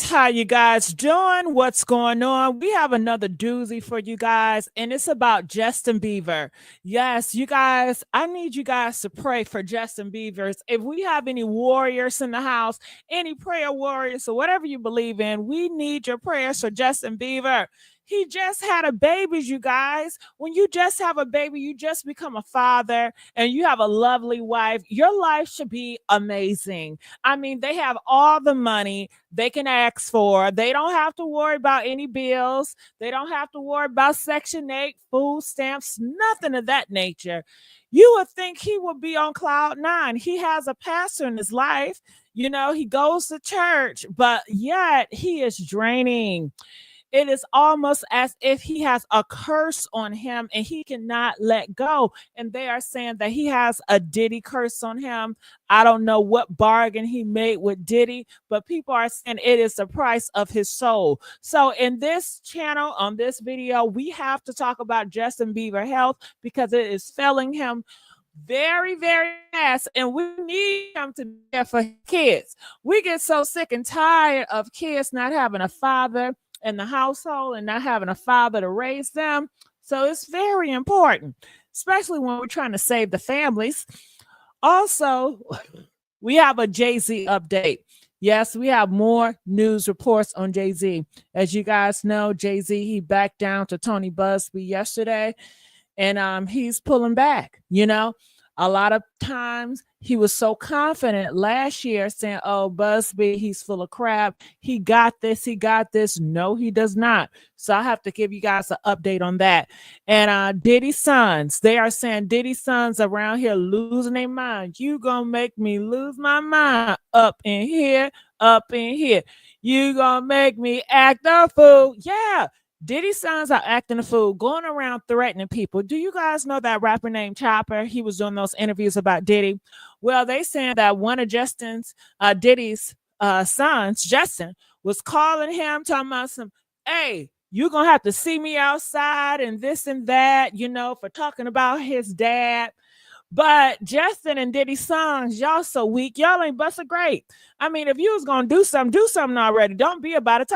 How you guys doing? What's going on? We have another doozy for you guys, and it's about Justin Bieber. Yes, you guys, I need you guys to pray for Justin Bieber's. If we have any warriors in the house, any prayer warriors, or whatever you believe in, we need your prayers for Justin Bieber. He just had a baby, you guys. When you just have a baby, you just become a father and you have a lovely wife. Your life should be amazing. I mean, they have all the money they can ask for. They don't have to worry about any bills. They don't have to worry about Section 8, food stamps, nothing of that nature. You would think he would be on cloud nine. He has a pastor in his life. You know, he goes to church, but yet he is draining. It is almost as if he has a curse on him and he cannot let go. And they are saying that he has a Diddy curse on him. I don't know what bargain he made with Diddy, but people are saying it is the price of his soul. So in this channel, on this video, we have to talk about Justin Bieber Health because it is failing him very, very fast, and we need him to be there for kids. We get so sick and tired of kids not having a father in the household and not having a father to raise them. So it's very important, especially when we're trying to save the families. Also, we have a Jay-Z update. Yes, we have more news reports on Jay-Z. As you guys know, Jay-Z, he backed down to Tony Busby yesterday, and he's pulling back. A lot of times he was so confident last year saying, oh, Busby, he's full of crap. He got this. He got this. No, he does not. So I have to give you guys an update on that. And Diddy's sons, they are saying Diddy's sons around here losing their mind. You gonna make me lose my mind up in here, up in here. You gonna make me act a fool. Yeah. Diddy's sons are acting a fool, going around threatening people. Do you guys know that rapper named Chopper? He was doing those interviews about Diddy. Well, they saying that one of Diddy's sons, Justin, was calling him, talking about some, hey, you're going to have to see me outside and this and that, for talking about his dad. But Justin and Diddy's sons, y'all so weak. Y'all ain't bust a grape. I mean, if you was going to do something already. Don't be about it.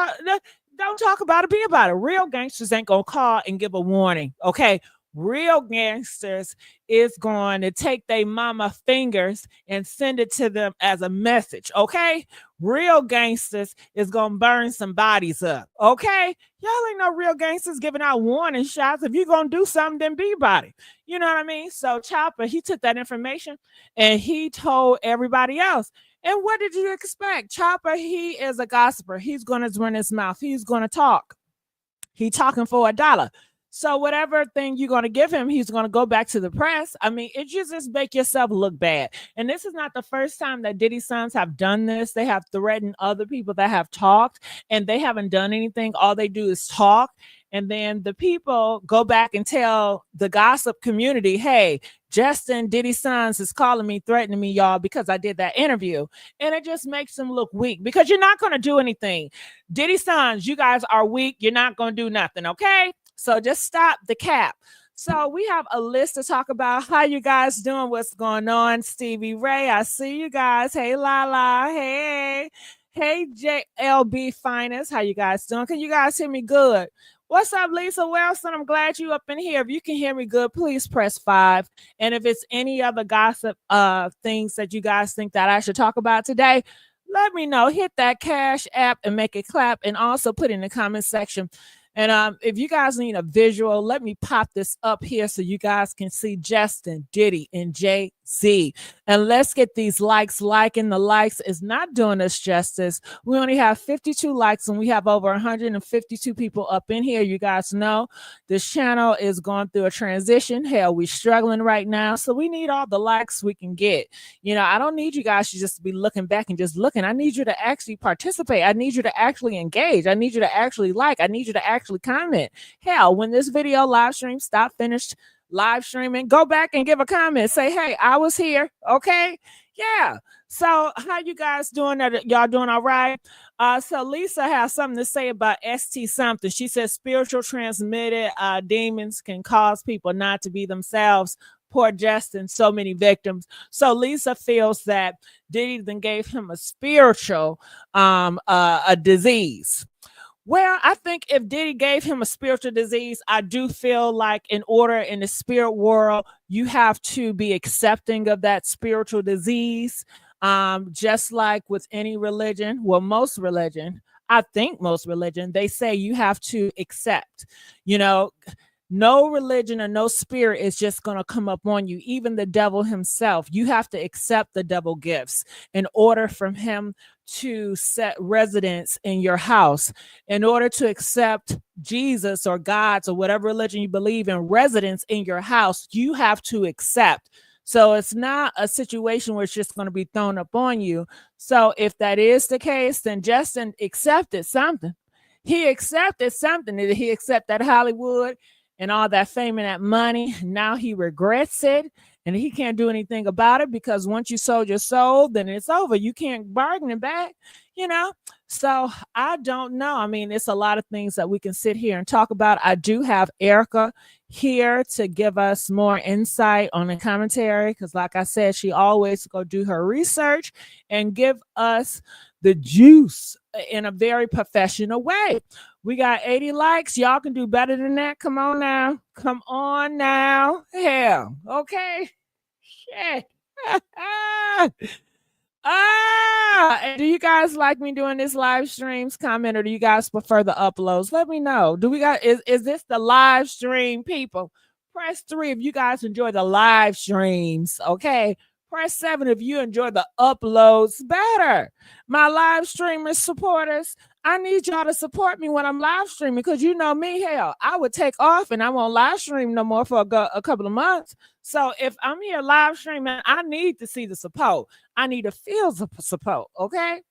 Don't talk about it, be about it. Real gangsters ain't gonna call and give a warning, okay? Real gangsters is going to take their mama fingers and send it to them as a message, okay? Real gangsters is gonna burn some bodies up, okay? Y'all ain't no real gangsters giving out warning shots. If you're gonna do something, then be about it. You know what I mean? So Chopper, he took that information and he told everybody else. And what did you expect? Chopper, he is a gossiper. He's going to run his mouth. He's going to talk. He's talking for $1. So whatever thing you're going to give him, he's going to go back to the press. I mean, it just make yourself look bad. And this is not the first time that Diddy's sons have done this. They have threatened other people that have talked, and they haven't done anything. All they do is talk. And then the people go back and tell the gossip community, hey, Justin Diddy's sons is calling me, threatening me, y'all, because I did that interview. And it just makes them look weak because you're not going to do anything. Diddy's sons, you guys are weak. You're not going to do nothing, okay? So just stop the cap. So we have a list to talk about. How you guys doing? What's going on? Stevie Ray, I see you guys. Hey, Lala. Hey. Hey, JLB Finest. How you guys doing? Can you guys hear me good? What's up, Lisa Wilson? I'm glad you up in here. If you can hear me good, please press 5. And if it's any other gossip things that you guys think that I should talk about today, let me know. Hit that Cash app and make it clap, and also put in the comment section. And if you guys need a visual, let me pop this up here so you guys can see Justin, Diddy, and Jay-Z. And let's get these likes. Liking the likes is not doing us justice. We only have 52 likes, and we have over 152 people up in here. You guys know this channel is going through a transition. Hell, we're struggling right now, so we need all the likes we can get. I don't need you guys to just be looking back and just looking. I need you to actually participate. I need you to actually engage. I need you to actually like. I need you to actually comment. Hell, when this video live stream finished live streaming, go back and give a comment. Say, hey, I was here. Okay. Yeah. So how you guys doing? Y'all doing all right? So Lisa has something to say about ST something. She says spiritual transmitted demons can cause people not to be themselves. poor Justin so many victims. So Lisa feels that Diddy then gave him a spiritual a disease. Well, I think if Diddy gave him a spiritual disease, I do feel like in order in the spirit world, you have to be accepting of that spiritual disease. Just like with any religion, well, most religion, I think most religion, they say you have to accept, you know, no religion or no spirit is just going to come up on you. Even the devil himself, you have to accept the devil gifts in order for him to set residence in your house. In order to accept Jesus or God's or whatever religion you believe in residence in your house, you have to accept. So it's not a situation where it's just going to be thrown up on you. So if that is the case, then Justin accepted something. He accepted something. Did he accept that Hollywood and all that fame and that money? Now he regrets it and he can't do anything about it, because once you sold your soul, then it's over. You can't bargain it back, you know? So I don't know. I mean, it's a lot of things that we can sit here and talk about. I do have Erica here to give us more insight on the commentary, because like I said, she always go do her research and give us the juice in a very professional way. We got 80 likes. Y'all can do better than that. Come on now. Come on now. Hell. Okay. Shit. And do you guys like me doing this live streams? Comment, or do you guys prefer the uploads? Let me know. Do we got is this the live stream people? Press 3 if you guys enjoy the live streams. Okay. Press 7 if you enjoy the uploads better. My live streamers supporters, I need y'all to support me when I'm live streaming, because you know me, hell, I would take off and I won't live stream no more for a couple of months. So if I'm here live streaming, I need to see the support. I need to feel the support, okay?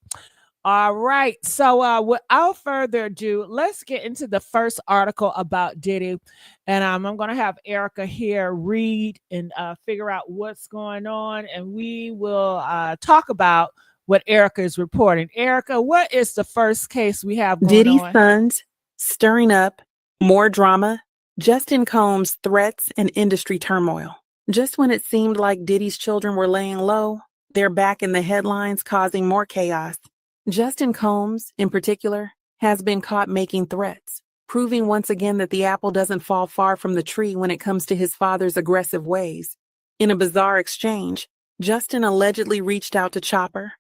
All right. So without further ado, let's get into the first article about Diddy. And I'm going to have Erica here read and figure out what's going on. And we will talk about what Erica is reporting. Erica, what is the first case we have going Diddy's on? sons stirring up more drama, Justin Combs' threats and industry turmoil. Just when it seemed like Diddy's children were laying low, they're back in the headlines causing more chaos. Justin Combs, in particular, has been caught making threats, proving once again that the apple doesn't fall far from the tree when it comes to his father's aggressive ways. In a bizarre exchange, Justin allegedly reached out to Chopper,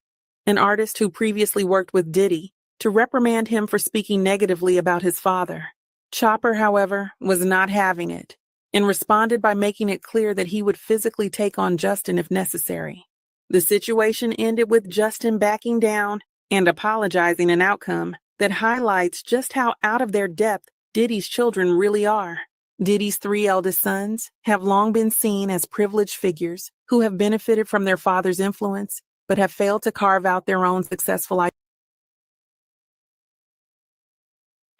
an artist who previously worked with Diddy, to reprimand him for speaking negatively about his father. Chopper, however, was not having it and responded by making it clear that he would physically take on Justin if necessary. The situation ended with Justin backing down and apologizing, an outcome that highlights just how out of their depth Diddy's children really are. Diddy's 3 eldest sons have long been seen as privileged figures who have benefited from their father's influence, but have failed to carve out their own successful identity.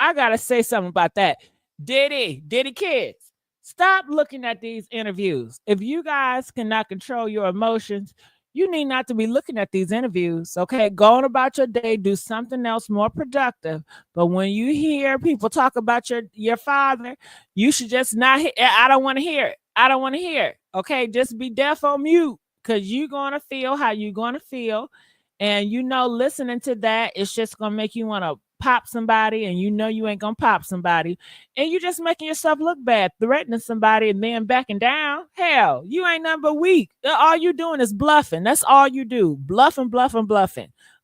I got to say something about that. Diddy kids, stop looking at these interviews. If you guys cannot control your emotions, you need not to be looking at these interviews, okay? Go on about your day, do something else more productive. But when you hear people talk about your father, you should just not hear. I don't want to hear it. I don't want to hear it, okay? Just be deaf or mute, because you're going to feel how you're going to feel. And listening to that, it's just going to make you want to pop somebody, and you ain't gonna pop somebody, and you just making yourself look bad, threatening somebody and then backing down. Hell, you ain't nothing but weak. All you doing is bluffing. That's all you do. Bluffing.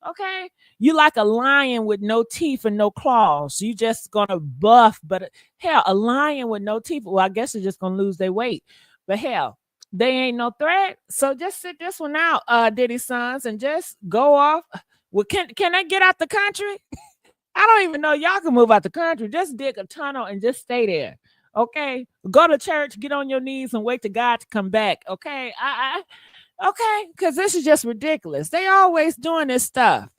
Okay? You like a lion with no teeth and no claws. You just gonna buff, but hell, a lion with no teeth, well, I guess they're just gonna lose their weight. But hell, they ain't no threat. So just sit this one out, Diddy sons, and just go off. Well, can I get out the country? I don't even know y'all can move out the country. Just dig a tunnel and just stay there. Okay. Go to church, get on your knees and wait to God to come back. Okay. Okay. Because this is just ridiculous. They always doing this stuff.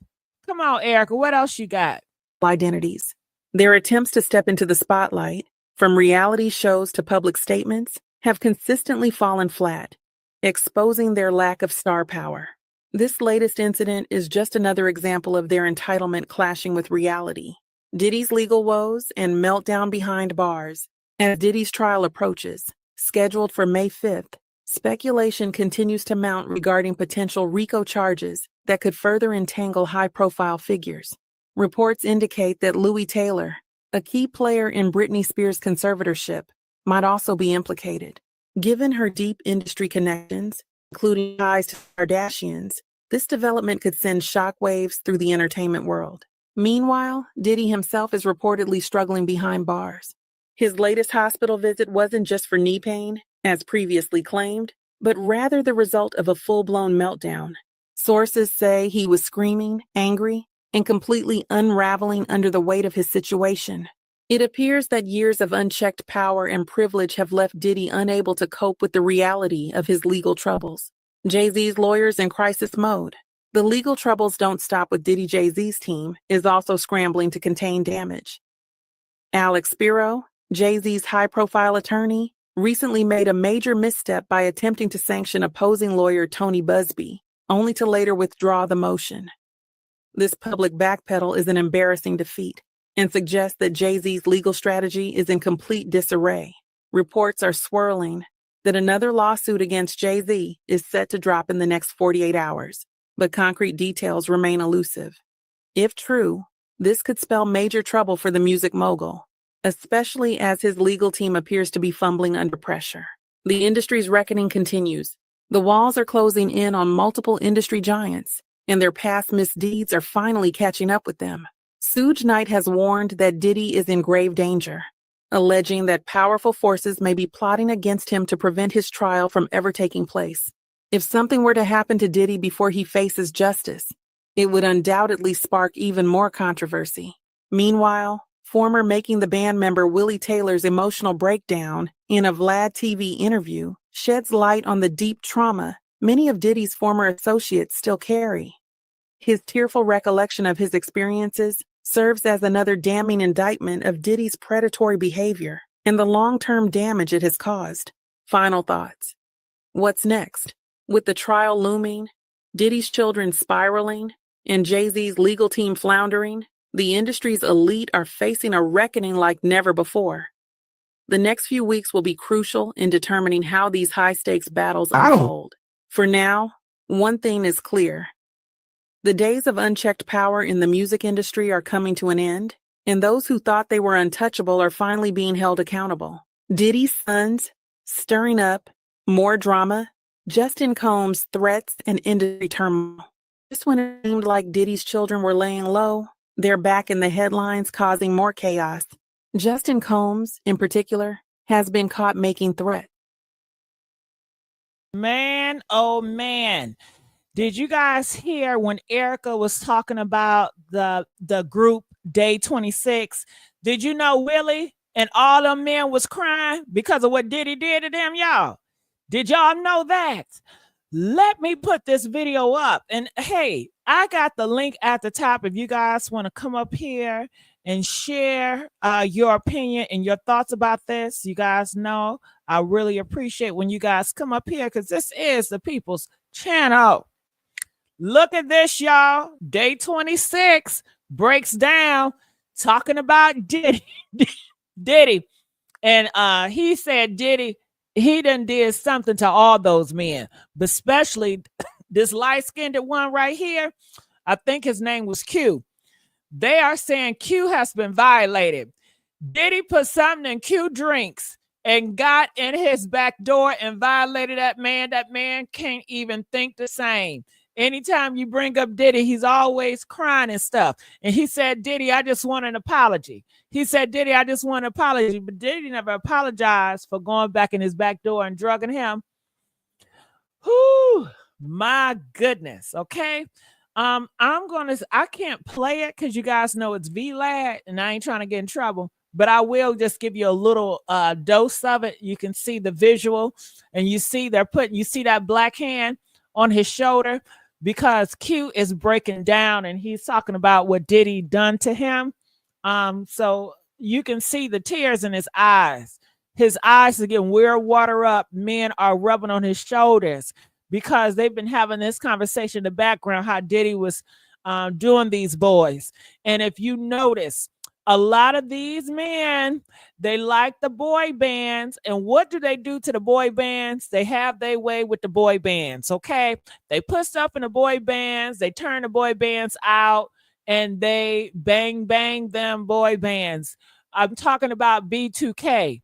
Come on, Erica. What else you got? Identities. Their attempts to step into the spotlight, from reality shows to public statements, have consistently fallen flat, exposing their lack of star power. This latest incident is just another example of their entitlement clashing with reality. Diddy's legal woes and meltdown behind bars. As Diddy's trial approaches, scheduled for May 5th, Speculation continues to mount regarding potential RICO charges that could further entangle high-profile figures. Reports indicate that Louis Taylor, a key player in Britney Spears' conservatorship, might also be implicated. Given her deep industry connections, including ties to Kardashians, this development could send shockwaves through the entertainment world. Meanwhile, Diddy himself is reportedly struggling behind bars. His latest hospital visit wasn't just for knee pain, as previously claimed, but rather the result of a full-blown meltdown. Sources say he was screaming, angry, and completely unraveling under the weight of his situation. It appears that years of unchecked power and privilege have left Diddy unable to cope with the reality of his legal troubles. Jay-Z's lawyers in crisis mode. The legal troubles don't stop with Diddy. Jay-Z's team is also scrambling to contain damage. Alex Spiro, Jay-Z's high-profile attorney, recently made a major misstep by attempting to sanction opposing lawyer Tony Busby, only to later withdraw the motion. This public backpedal is an embarrassing defeat and suggests that Jay-Z's legal strategy is in complete disarray. Reports are swirling that another lawsuit against Jay-Z is set to drop in the next 48 hours, but concrete details remain elusive. If true, this could spell major trouble for the music mogul, especially as his legal team appears to be fumbling under pressure. The industry's reckoning continues. The walls are closing in on multiple industry giants, and their past misdeeds are finally catching up with them. Suge Knight has warned that Diddy is in grave danger, alleging that powerful forces may be plotting against him to prevent his trial from ever taking place. If something were to happen to Diddy before he faces justice, it would undoubtedly spark even more controversy. Meanwhile, former Making the Band member Willie Taylor's emotional breakdown in a Vlad TV interview sheds light on the deep trauma many of Diddy's former associates still carry. His tearful recollection of his experiences serves as another damning indictment of Diddy's predatory behavior and the long-term damage it has caused. Final thoughts. What's next? With the trial looming, Diddy's children spiraling, and Jay-Z's legal team floundering, the industry's elite are facing a reckoning like never before. The next few weeks will be crucial in determining how these high-stakes battles unfold. For now, one thing is clear. The days of unchecked power in the music industry are coming to an end, and those who thought they were untouchable are finally being held accountable. Diddy's sons, stirring up, more drama, Justin Combs' threats and industry turmoil. Just when it seemed like Diddy's children were laying low, they're back in the headlines causing more chaos. Justin Combs, in particular, has been caught making threats. Man, oh man. Did you guys hear when Erica was talking about the group Day 26? Did you know Willie and all them men was crying because of what Diddy did to them, y'all? Did y'all know that? Let me put this video up. And hey, I got the link at the top if you guys want to come up here and share your opinion and your thoughts about this. You guys know I really appreciate when you guys come up here because this is the People's Channel. Look at this, y'all. Day 26 breaks down talking about Diddy. Diddy. And he said Diddy, he done did something to all those men, but especially this light-skinned one right here. I think his name was Q. They are saying Q has been violated. Diddy put something in Q drinks and got in his back door and violated that man. That man can't even think the same. Anytime you bring up Diddy, he's always crying and stuff. And he said, Diddy, I just want an apology. He said, Diddy, I just want an apology. But Diddy never apologized for going back in his back door and drugging him. Whew, my goodness. Okay. I can't play it because you guys know it's VLAD and I ain't trying to get in trouble. But I will just give you a little dose of it. You can see the visual and you see that black hand on his shoulder because Q is breaking down and he's talking about what Diddy done to him. So you can see the tears in his eyes. His eyes are getting weird water up. Men are rubbing on his shoulders because they've been having this conversation in the background, how Diddy was doing these boys. And if you notice, A lot of these men, they like the boy bands. And what do they do to the boy bands? They have their way with the boy bands, okay? They put stuff in the boy bands, they turn the boy bands out, and they bang, bang them boy bands. I'm talking about B2K.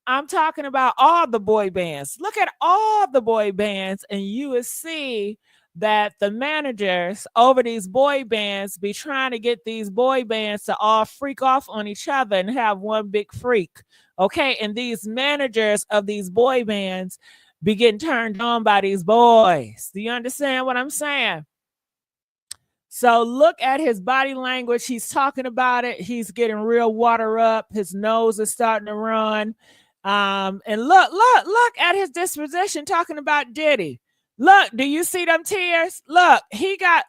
I'm talking about all the boy bands. Look at all the boy bands, and you will see that the managers over these boy bands be trying to get these boy bands to all freak off on each other and have one big freak. Okay. And these managers of these boy bands be getting turned on by these boys. Do you understand what I'm saying? So look at his body language. He's talking about it. He's getting real water up. His nose is starting to run. And look at his disposition talking about Diddy. Look, do you see them tears? Look, he have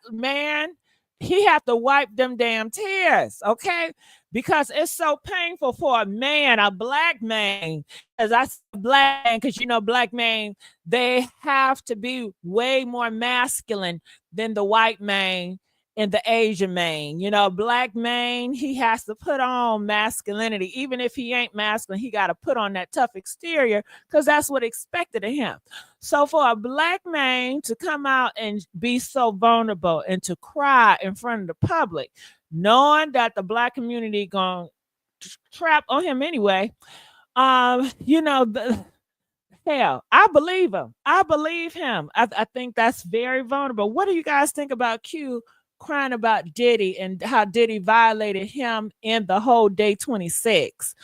to wipe them damn tears, okay? Because it's so painful for a man, a black man. As I said, black man, because black men, they have to be way more masculine than the white man and the Asian man. Black man, he has to put on masculinity. Even if he ain't masculine, he got to put on that tough exterior because that's what expected of him. So for a black man to come out and be so vulnerable and to cry in front of the public, knowing that the black community gonna trap on him anyway, hell, I believe him. I believe him. I think that's very vulnerable. What do you guys think about Q crying about Diddy and how Diddy violated him in the whole day 26?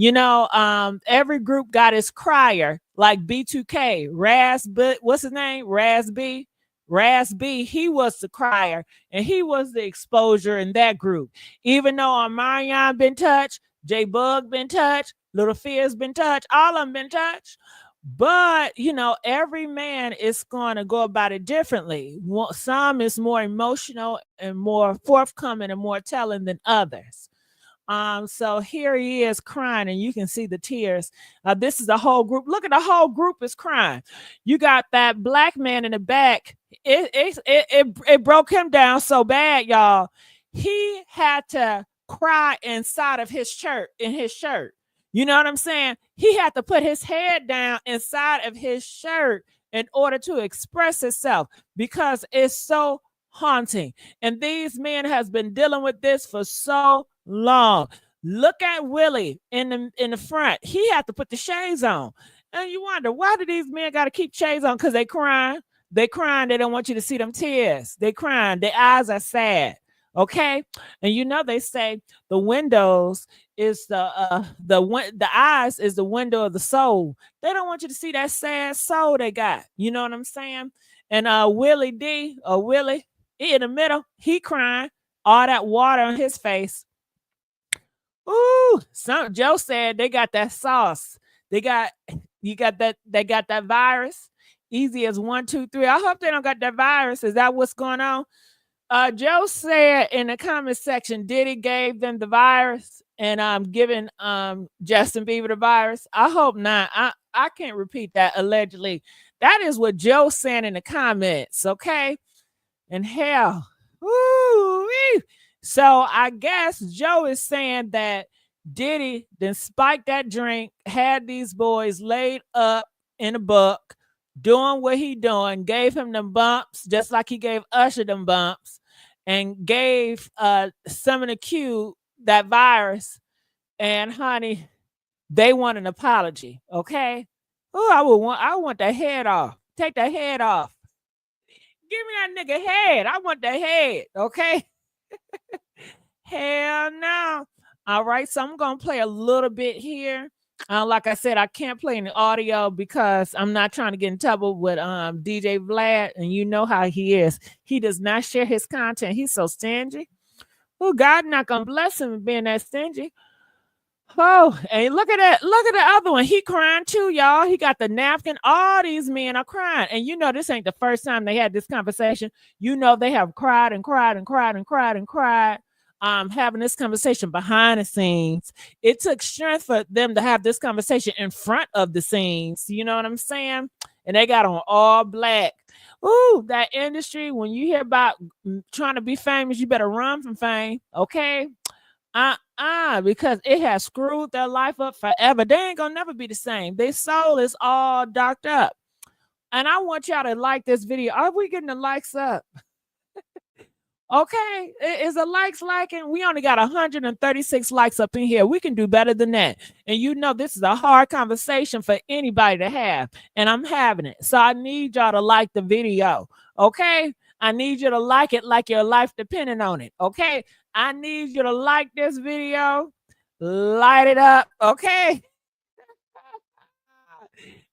Every group got his crier, like B2K, what's his name? Raz B, he was the crier, and he was the exposure in that group. Even though Omarion been touched, J Bug been touched, Little Fear's been touched, all of them been touched. But, every man is going to go about it differently. Some is more emotional and more forthcoming and more telling than others. So here he is crying, and you can see the tears. This is the whole group. Look at the whole group is crying. You got that black man in the back. It broke him down so bad, y'all. He had to cry inside of his shirt, in his shirt. You know what I'm saying? He had to put his head down inside of his shirt in order to express himself because it's so haunting. And these men has been dealing with this for so long. Look at Willie in the front. He had to put the shades on. And you wonder, why do these men got to keep shades on? Because they crying. They crying. They don't want you to see them tears. They crying. Their eyes are sad. Okay. And they say the windows is the eyes is the window of the soul. They don't want you to see that sad soul they got. You know what I'm saying? And Willie D or Willie in the middle, he crying, all that water on his face. Ooh, Joe said they got that sauce. They got that virus. Easy as 1, 2, 3. I hope they don't got that virus. Is that what's going on? Joe said in the comment section, Diddy gave them the virus and giving Justin Bieber the virus. I hope not. I can't repeat that allegedly. That is what Joe said in the comments, okay? And hell, woo-wee. So I guess Joe is saying that Diddy then spiked that drink, had these boys laid up in a book, doing what he doing, gave him them bumps, just like he gave Usher them bumps, and gave some of the Q that virus. And honey, they want an apology, okay? Oh, I want that head off. Take that head off. Give me that nigga head. I want that head, okay? Hell no. All right, so I'm gonna play a little bit here. Like I said, I can't play any audio because I'm not trying to get in trouble with DJ Vlad, and you know how he is. He does not share his content. He's so stingy. Oh, God not gonna bless him being that stingy. Oh, and look at that. Look at the other one. He crying too, y'all. He got the napkin. All these men are crying. And this ain't the first time they had this conversation. They have cried and cried and cried and cried and cried. Having this conversation behind the scenes. It took strength for them to have this conversation in front of the scenes. You know what I'm saying? And they got on all black. Ooh, that industry, when you hear about trying to be famous, you better run from fame. Okay. Because it has screwed their life up forever. They ain't gonna never be the same. Their soul is all docked up. And I want y'all to like this video. Are we getting the likes up? Okay, is the likes liking? We only got 136 likes up in here. We can do better than that. And you know, this is a hard conversation for anybody to have, and I'm having it. So I need y'all to like the video. Okay, I need you to like it like your life depending on it. Okay, I need you to like this video, light it up. Okay,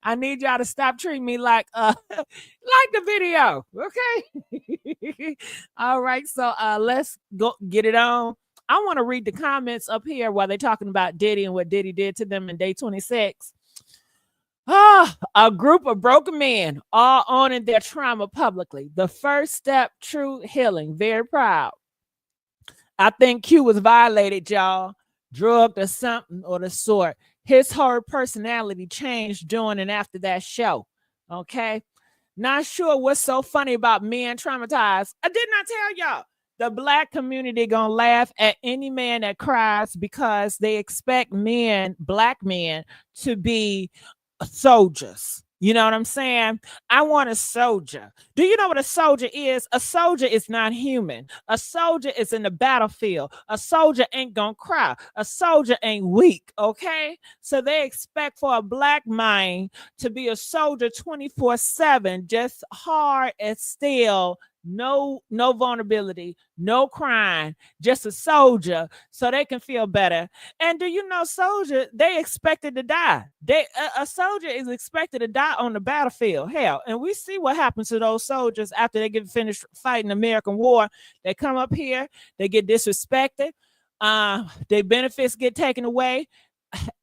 I need y'all to stop treating me like like the video. Okay. All right. So let's go get it on. I want to read the comments up here while they're talking about Diddy and what Diddy did to them in day 26. A group of broken men all owning their trauma publicly. The first step, true healing. Very proud. I think Q was violated, y'all. Drugged or something or the sort. His whole personality changed during and after that show. Okay. Not sure what's so funny about men traumatized. I did not tell y'all. The black community gonna laugh at any man that cries because they expect men, black men, to be soldiers. You know what I'm saying? I want a soldier. Do you know what a soldier is? A soldier is not human. A soldier is in the battlefield. A soldier ain't gonna cry. A soldier ain't weak, okay? So they expect for a black mind to be a soldier 24/7, just hard as steel, no vulnerability, no crying, just a soldier so they can feel better. And do you know, soldier, they expected to die. A soldier is expected to die on the battlefield. Hell, and we see what happens to those soldiers after they get finished fighting the American war. They come up here, they get disrespected, their benefits get taken away.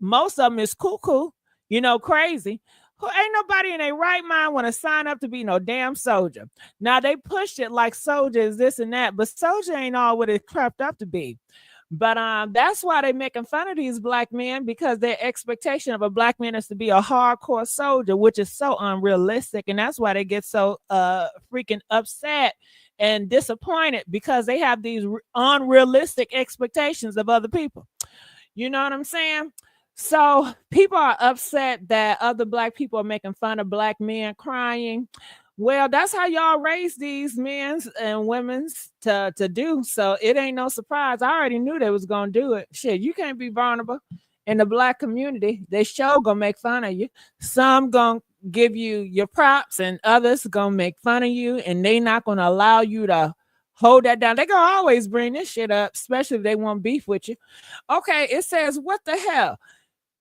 Most of them is cuckoo, you know, crazy. Who ain't nobody in their right mind want to sign up to be no damn soldier. Now they pushed it like soldiers, this and that, but soldier ain't all what it crept up to be. But that's why they making fun of these black men, because their expectation of a black man is to be a hardcore soldier, which is so unrealistic, and that's why they get so freaking upset and disappointed, because they have these unrealistic expectations of other people. You know what I'm saying? So people are upset that other black people are making fun of black men crying. Well, that's how y'all raise these men's and women's to do. So it ain't no surprise. I already knew they was gonna do it. Shit, you can't be vulnerable in the black community. They sure gonna make fun of you. Some gonna give you your props, and others gonna make fun of you, and they not gonna allow you to hold that down. They gonna always bring this shit up, especially if they want beef with you. Okay, it says, what the hell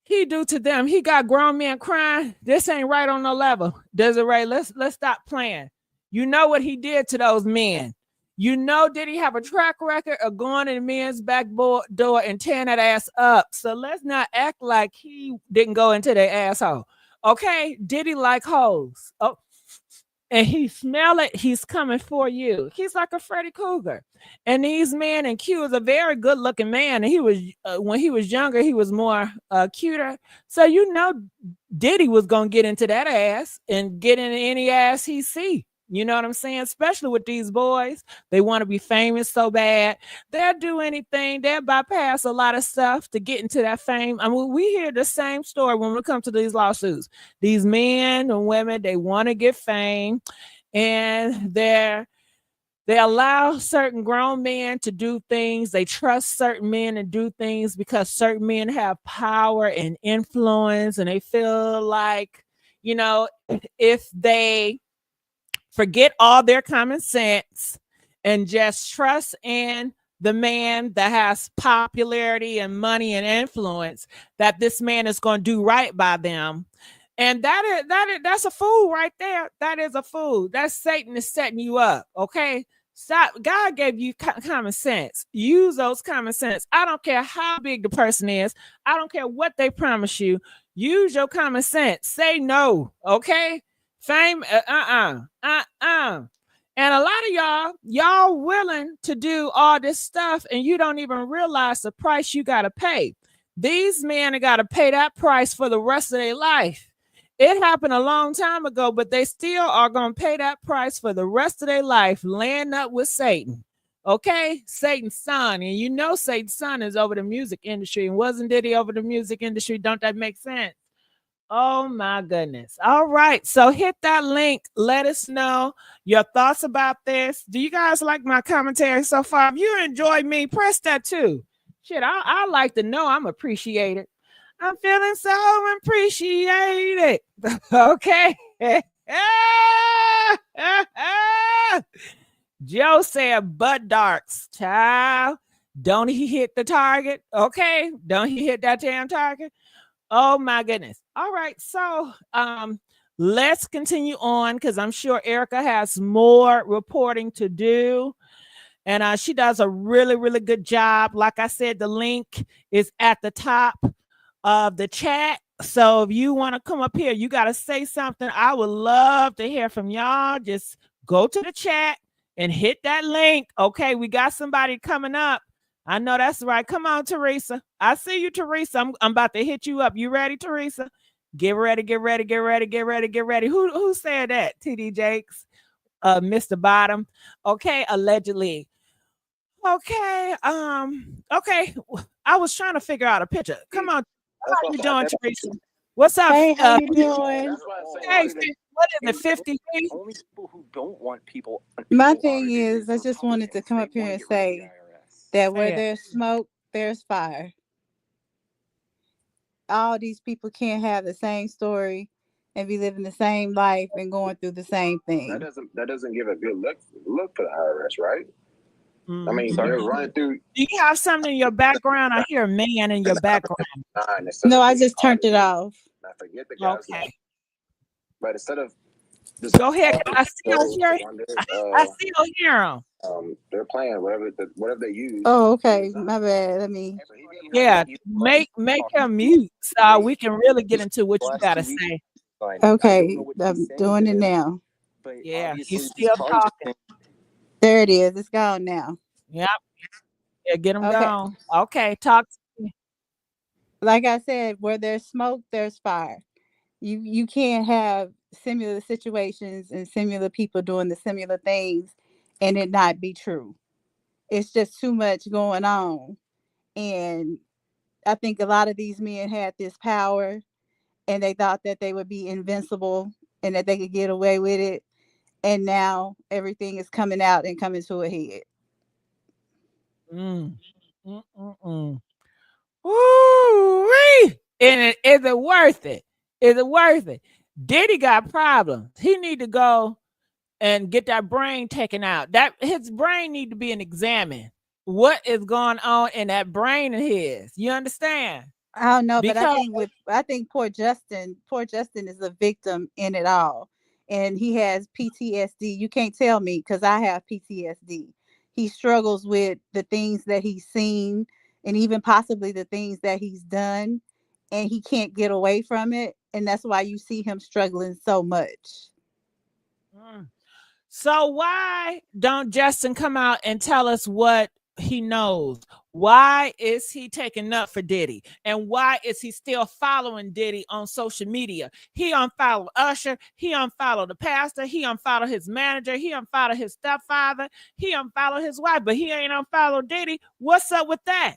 he do to them? He got grown men crying. This ain't right on the level. Desiree, let's stop playing. You know what he did to those men. You know, did he have a track record of going in the men's back door and tearing that ass up? So let's not act like he didn't go into their asshole. Okay, did he like hoes? Oh, and he smell it, he's coming for you. He's like a Freddy Cougar. And these men, and Q is a very good looking man. And he was, when he was younger, he was more cuter. So you know, Diddy was gonna get into that ass and get into any ass he see. You know what I'm saying? Especially with these boys, they want to be famous so bad. They'll do anything. They'll bypass a lot of stuff to get into that fame. I mean, we hear the same story when we come to these lawsuits. These men and women, they want to get fame, and they allow certain grown men to do things. They trust certain men and do things because certain men have power and influence, and they feel like, you know, if they forget all their common sense and just trust in the man that has popularity and money and influence, that this man is going to do right by them. And that's a fool right there. That is a fool. That's Satan is setting you up. Okay. Stop. God gave you common sense. Use those common sense. I don't care how big the person is. I don't care what they promise you. Use your common sense. Say no. Okay. Fame, and a lot of y'all willing to do all this stuff, and you don't even realize the price you got to pay. These men got to pay that price for the rest of their life. It happened a long time ago, but they still are going to pay that price for the rest of their life, laying up with Satan. Okay, Satan's son, and you know Satan's son is over the music industry, and wasn't Diddy over the music industry? Don't that make sense? Oh my goodness. All right. So hit that link. Let us know your thoughts about this. Do you guys like my commentary so far? If you enjoy me, press that too. Shit, I like to know I'm appreciated. I'm feeling so appreciated. Okay. Joe said butt darts. Child. Don't he hit the target? Okay. Don't he hit that damn target? Oh my goodness. All right. So let's continue on because I'm sure Erica has more reporting to do. And she does a really, really good job. Like I said, the link is at the top of the chat. So if you want to come up here, you got to say something. I would love to hear from y'all. Just go to the chat and hit that link. Okay, we got somebody coming up. I know that's right. Come on, Teresa. I see you, Teresa. I'm about to hit you up. You ready, Teresa? Get ready, get ready, get ready, get ready, get ready. Who said that? TD Jakes, Mr. Bottom. Okay, allegedly. Okay. Okay. I was trying to figure out a picture. Come on. How you doing, Teresa? What's up? Hey, how you doing? Hey, what is it? 50? Only people who don't want people. My thing is, I just wanted to come up here and say that where Say it. there's smoke, there's fire. All these people can't have the same story and be living the same life and going through the same thing. That doesn't give a good look for the IRS, right? I mean, so they're running through. Do you have something in your background? I hear a man in your background. No, I just turned it off. I forget the guys. Okay. But instead of Go ahead. I still hear I still hear them. They're playing whatever they use. Oh, okay. My bad. Let me. Yeah, make him mute so we can really get into what you gotta say. Okay, I'm doing it now. Yeah, he's still talking. There it is. It's gone now. Yep. Yeah, get him Okay. gone. Okay, talk to me. Like I said, where there's smoke, there's fire. You can't have similar situations and similar people doing the similar things and it not be true. It's just too much going on. And I think a lot of these men had this power and they thought that they would be invincible and that they could get away with it. And now everything is coming out and coming to a head. Woo-wee. And is it worth it? Is it worth it? Diddy got problems. He need to go and get that brain taken out. That his brain need to be examined. What is going on in that brain of his? You understand? I don't know, but Because I think poor Justin is a victim in it all. And he has PTSD. You can't tell me because I have PTSD. He struggles with the things that he's seen and even possibly the things that he's done, and he can't get away from it. And that's why you see him struggling so much. So why don't Justin come out and tell us what he knows? Why is he taking up for Diddy? And why is he still following Diddy on social media? He unfollowed Usher. He unfollowed the pastor. He unfollowed his manager. He unfollowed his stepfather. He unfollowed his wife, but he ain't unfollowed Diddy. What's up with that?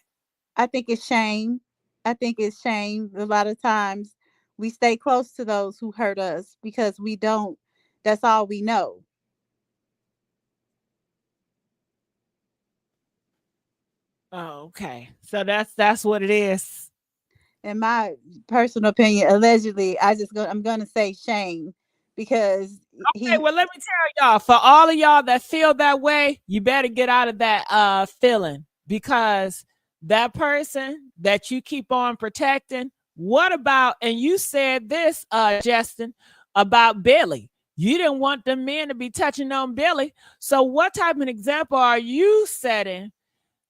I think it's shame. I think it's shame. A lot of times we stay close to those who hurt us because we don't. That's all we know. Oh, okay. So that's what it is. In my personal opinion, allegedly, I'm gonna say shame because Okay, well, let me tell y'all, for all of y'all that feel that way, you better get out of that feeling, because that person that you keep on protecting, what about, and you said this, Justin, about Billy. You didn't want the men to be touching on Billy. So what type of an example are you setting?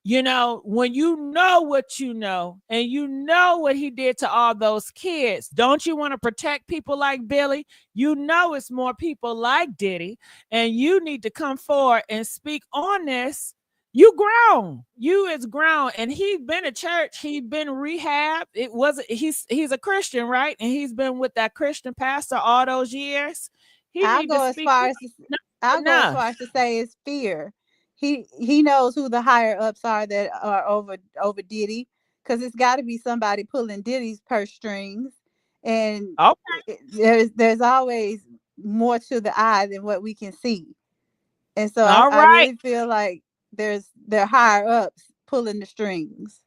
You know, when you know what you know and you know what he did to all those kids, don't you want to protect people like Billy? You know it's more people like Diddy, and you need to come forward and speak on this. You grown. You is grown, and he's been at church. He's been rehab. It wasn't. He's a Christian, right? And he's been with that Christian pastor all those years. He I'll need go to as speak. far as I'll go as Enough. far as to say it's fear. he knows who the higher ups are that are over Diddy, because it's got to be somebody pulling Diddy's purse strings, and Okay. there's always more to the eye than what we can see, and so All I right. really feel like they're higher ups pulling the strings.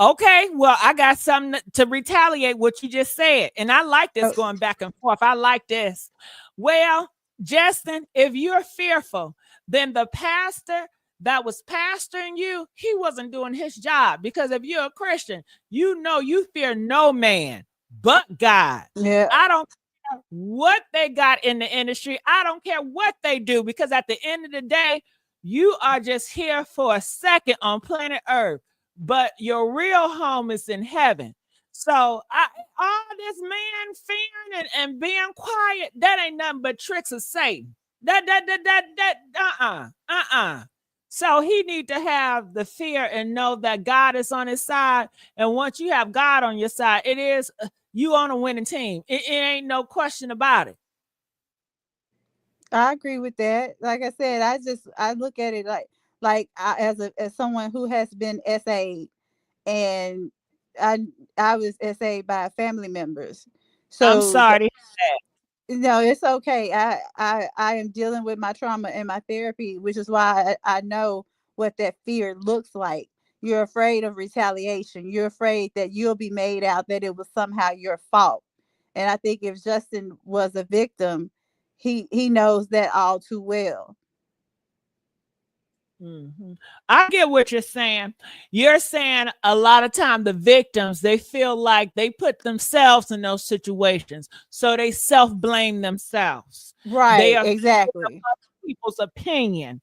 Okay, well, I got something to retaliate what you just said. And I like this Oh, going back and forth. I like this. Well, Justin, if you're fearful, then the pastor that was pastoring you, he wasn't doing his job. Because if you're a Christian, you know you fear no man but God. yeah, I don't care what they got in the industry. I don't care what they do, because at the end of the day, you are just here for a second on planet Earth, but your real home is in heaven. So all this man fearing and being quiet, that ain't nothing but tricks of Satan. That. So he need to have the fear and know that God is on his side. And once you have God on your side, it is you on a winning team. It ain't no question about it. I agree with that. Like I said, I look at it as someone who has been SA'd, and I I was SA'd by family members. I'm So sorry. no, it's okay. I am dealing with my trauma and my therapy, which is why I know what that fear looks like. You're afraid of retaliation. You're afraid that you'll be made out that it was somehow your fault. And I think if Justin was a victim, he knows that all too well. Mhm. I get what you're saying. You're saying a lot of time the victims, they feel like they put themselves in those situations, so they self-blame themselves. They Right, are afraid of exactly. other people's opinion,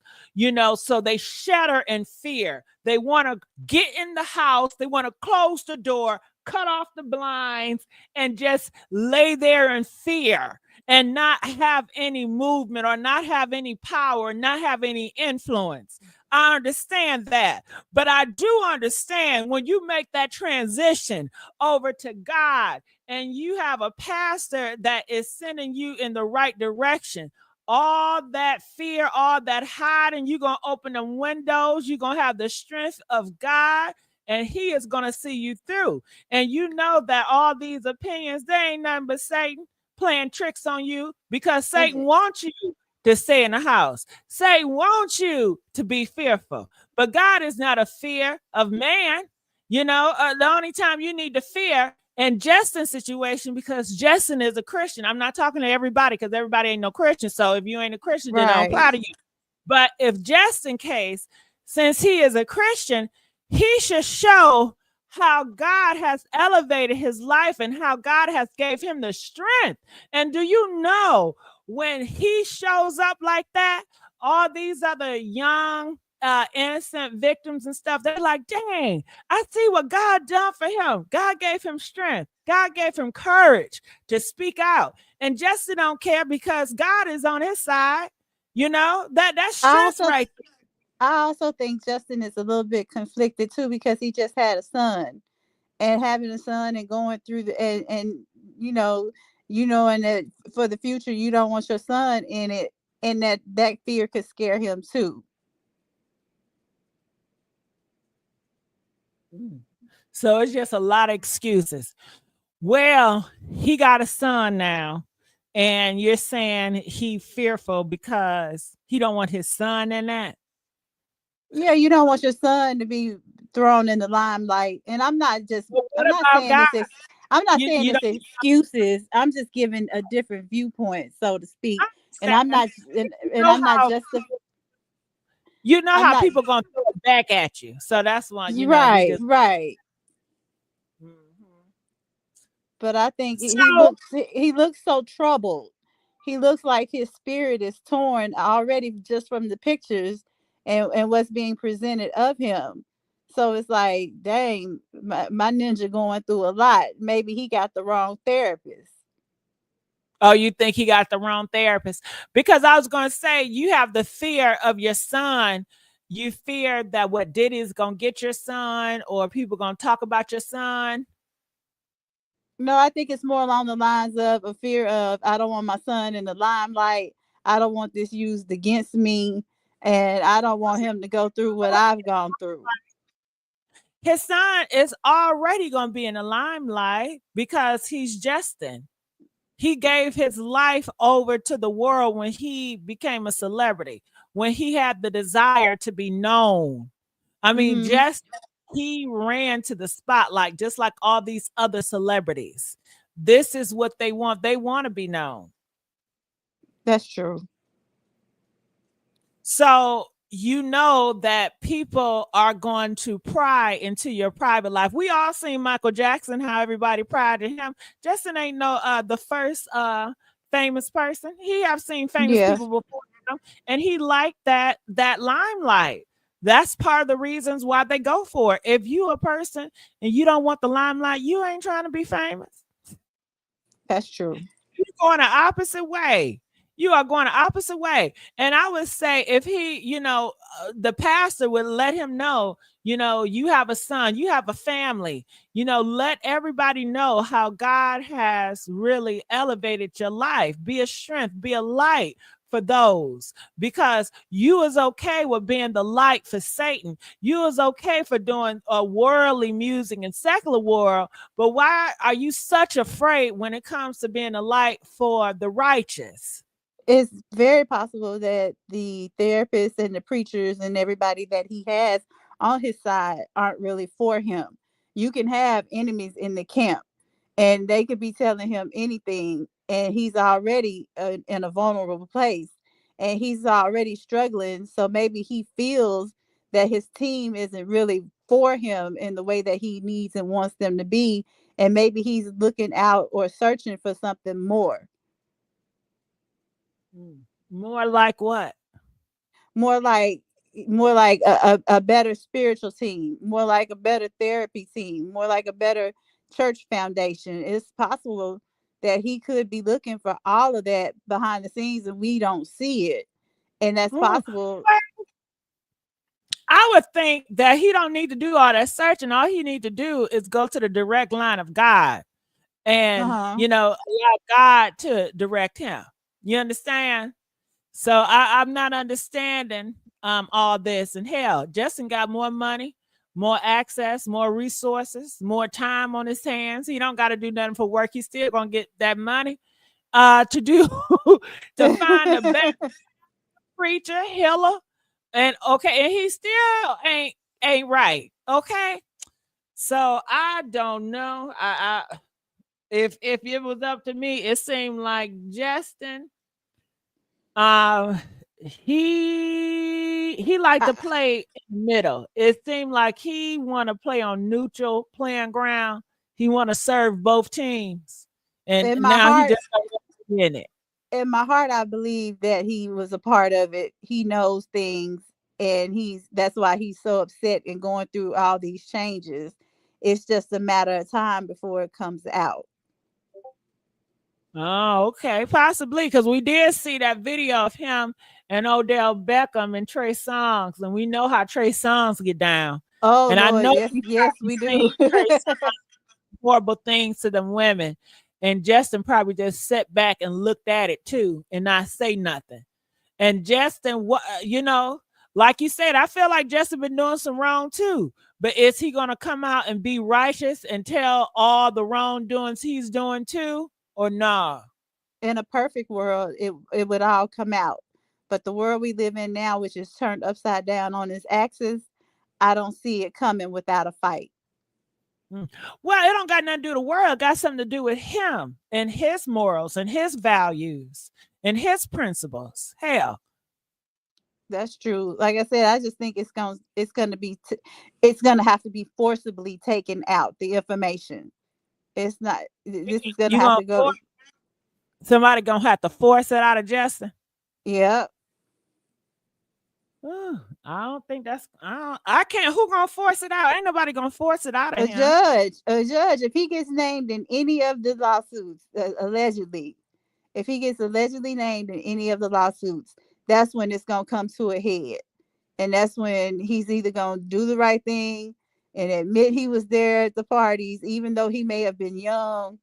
so they shatter in fear. They want to get in the house, they want to close the door, cut off the blinds, and just lay there in fear and not have any movement or not have any power, not have any influence. I understand that. But I do understand when you make that transition over to God and you have a pastor that is sending you in the right direction, all that fear, all that hiding, you're going to open them windows, you're going to have the strength of God, and he is going to see you through. And you know that all these opinions, they ain't nothing but Satan playing tricks on you, because Satan Ex- wants you to stay in the house. Satan wants you to be fearful. But God is not a fear of man. The only time you need to fear in Justin's situation, because Justin is a Christian. I'm not talking to everybody, because everybody ain't no Christian. So if you ain't a Christian, then don't Right. apply to you. But if Justin case, since he is a Christian, he should show how God has elevated his life and how God has gave him the strength. And do you know, when he shows up like that, all these other young innocent victims and stuff, they're like, dang, I see what God done for him. God gave him strength. God gave him courage to speak out. And Justin don't care, because God is on his side. That's I strength also right I also think Justin is a little bit conflicted too, because he just had a son, and having a son and going through and you know and that for the future you don't want your son in it, and that fear could scare him too. there. So it's just a lot of excuses. Well, he got a son now, and you're saying he fearful because he don't want his son in that. Yeah, you don't want your son to be thrown in the limelight. And Well, I'm what not about saying God? I'm not You, saying you it's don't excuses. I'm just giving a different viewpoint, so to speak. And I'm understand. not and Know I'm not how just I'm not people gonna throw it back at you. So that's why we right, just. right. Mhm. But I think So he looks so troubled. He looks like his spirit is torn already just from the pictures and what's being presented of him. So it's like, dang, my ninja going through a lot. Maybe he got the wrong therapist. Oh, you think he got the wrong therapist? Because I was going to say, you have the fear of your son. You fear that what Diddy is going to get your son, or people going to talk about your son. No, I think it's more along the lines of a fear of, I don't want my son in the limelight. I don't want this used against me. And I don't want him to go through what I've gone through. His son is already going to be in the limelight because he's Justin. He gave his life over to the world when he became a celebrity, when he had the desire to be known. I mean, Mm-hmm. just he ran to the spotlight, just like all these other celebrities. This is what they want. They want to be known. That's true. So you know that people are going to pry into your private life. We all seen Michael Jackson, how everybody pried to him. Justin ain't no the first famous person. He have seen famous Yeah. people before him, and he liked that limelight. That's part of the reasons why they go for it. If you a person and you don't want the limelight, you ain't trying to be famous. That's true. You're going the opposite way. You are going the opposite way. And I would say if he, the pastor would let him know, you have a son, you have a family, let everybody know how God has really elevated your life. Be a strength, be a light for those, because you is okay with being the light for Satan. You is okay for doing worldly music and secular world, but why are you such afraid when it comes to being a light for the righteous? It's very possible that the therapists and the preachers and everybody that he has on his side aren't really for him. You can have enemies in the camp, and they could be telling him anything, and he's already in a vulnerable place, and he's already struggling. So maybe he feels that his team isn't really for him in the way that he needs and wants them to be, and maybe he's looking out or searching for something more. More like what? more like more like a better spiritual team, more like a better therapy team, more like a better church foundation. It's possible that he could be looking for all of that behind the scenes and we don't see it. And that's Mm. possible. I would think that he don't need to do all that searching. All he need to do is go to the direct line of God and, Uh-huh. allow God to direct him. You understand? So I'm not understanding all this. And hell, Justin got more money, more access, more resources, more time on his hands. He don't got to do nothing for work. He's still gonna get that money to do to find the best preacher, healer, and okay, and he still ain't right. Okay. So I don't know. I if it was up to me, it seemed like Justin uh he liked I, to play in the middle. It seemed like he want to play on neutral playing ground. He want to serve both teams, and in my now he heart, just don't want to be in it. I believe that he was a part of it. He knows things, and that's why he's so upset and going through all these changes. It's just a matter of time before it comes out. Oh, okay, possibly because we did see that video of him and Odell Beckham and Trey Songz, and we know how Trey Songz get down. Oh And I Lord, know yes, you yes, probably we seen do. Trey horrible things to them women. And Justin probably just sat back and looked at it too and not say nothing. And Justin, what like you said, I feel like Justin been doing some wrong too. But is he gonna come out and be righteous and tell all the wrongdoings he's doing too, or nah? In a perfect world, it would all come out. But the world we live in now, which is turned upside down on its axis, I don't see it coming without a fight. Mm. Well, it don't got nothing to do with the world. It got something to do with him and his morals and his values and his principles. Hell, That's true. Like I said, I just think it's gonna have to be forcibly taken out. The information. It's not. This is gonna you have gonna to go to. somebody gonna have to force it out of Justin. Yeah, I don't think that's. I can't. Who gonna force it out? Ain't nobody gonna force it out of a him. judge. A judge. If he gets named in any of the lawsuits, allegedly, if he gets allegedly named in any of the lawsuits, that's when it's gonna come to a head. And that's when he's either going to do the right thing and admit he was there at the parties, even though he may have been young.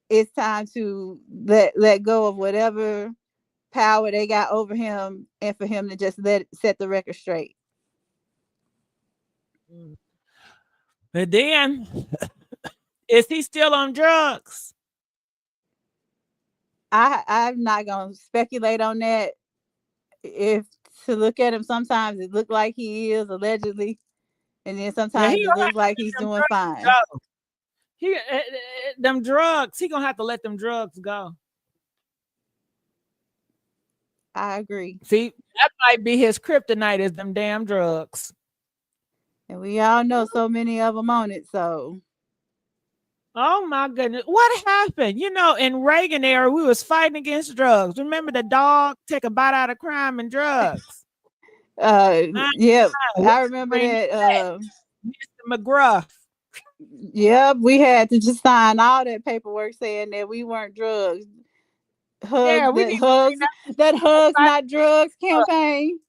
It's time to let go of whatever power they got over him, and for him to just set the record straight. But then, is he still on drugs? I'm not gonna speculate on that. If to look at him, sometimes it look like he is allegedly, and then Yeah, sometimes he it gonna have looks to like let he's them doing drugs fine. go. Them drugs. He gonna have to let them drugs go. I agree, See, that might be his kryptonite is them damn drugs. and we all know so many of them on it. So Oh my goodness. What happened? In Reagan era, we was fighting against drugs. Remember the dog take a bite out of crime and drugs? yep, We I remember bring that. back Mr. McGruff. Yep, we had to just sign all that paperwork saying that we weren't drugs. Yeah, Hugs we that need to bring hugs that hugs that. not drugs campaign.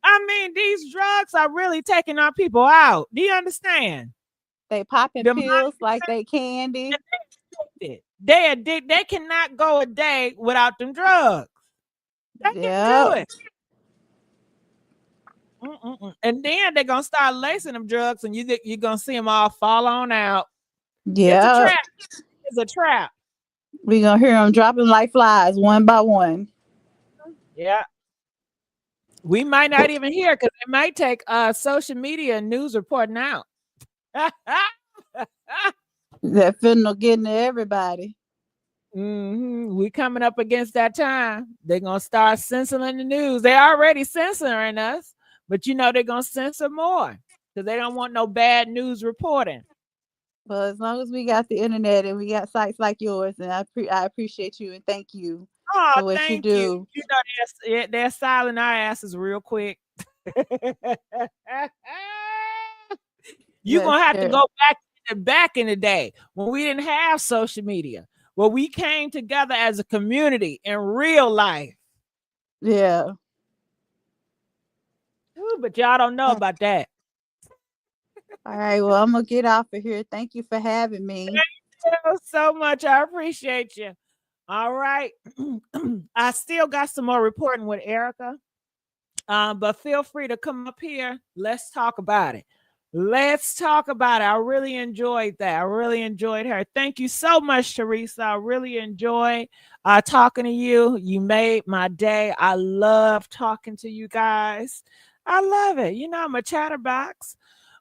I mean, these drugs are really taking our people out. Do you understand? They popping The pills like they candy. mindset. They cannot go a day without them drugs. They can do Yep. it. And then they're gonna start lacing them drugs, and you're gonna see them all fall on out. It's a Yep. trap. It's a trap. We gonna hear them dropping like flies one by one. Yeah. We might not even hear because it might take social media and news reporting out. That fentanyl getting to everybody. We coming up against that time. They're gonna start censoring the news. They're already censoring us, but they're gonna censor more because they don't want no bad news reporting. Well, as long as we got the internet and we got sites like yours, and I appreciate you and thank you Oh, for what you thank you. do. They're silent our asses real quick. You're Yes, gonna have to sir. go back in the day when we didn't have social media, where we came together as a community in real life. Yeah. Ooh, but y'all don't know about that. All right. Well, I'm gonna get off of here. Thank you for having me. Thank you so much. I appreciate you. All right. I still got some more reporting with Erica. But feel free to come up here. Let's talk about it. Let's talk about it. I really enjoyed that. I really enjoyed her. Thank you so much, Teresa. I really enjoyed talking to you. You made my day. I love talking to you guys. I love it. I'm a chatterbox.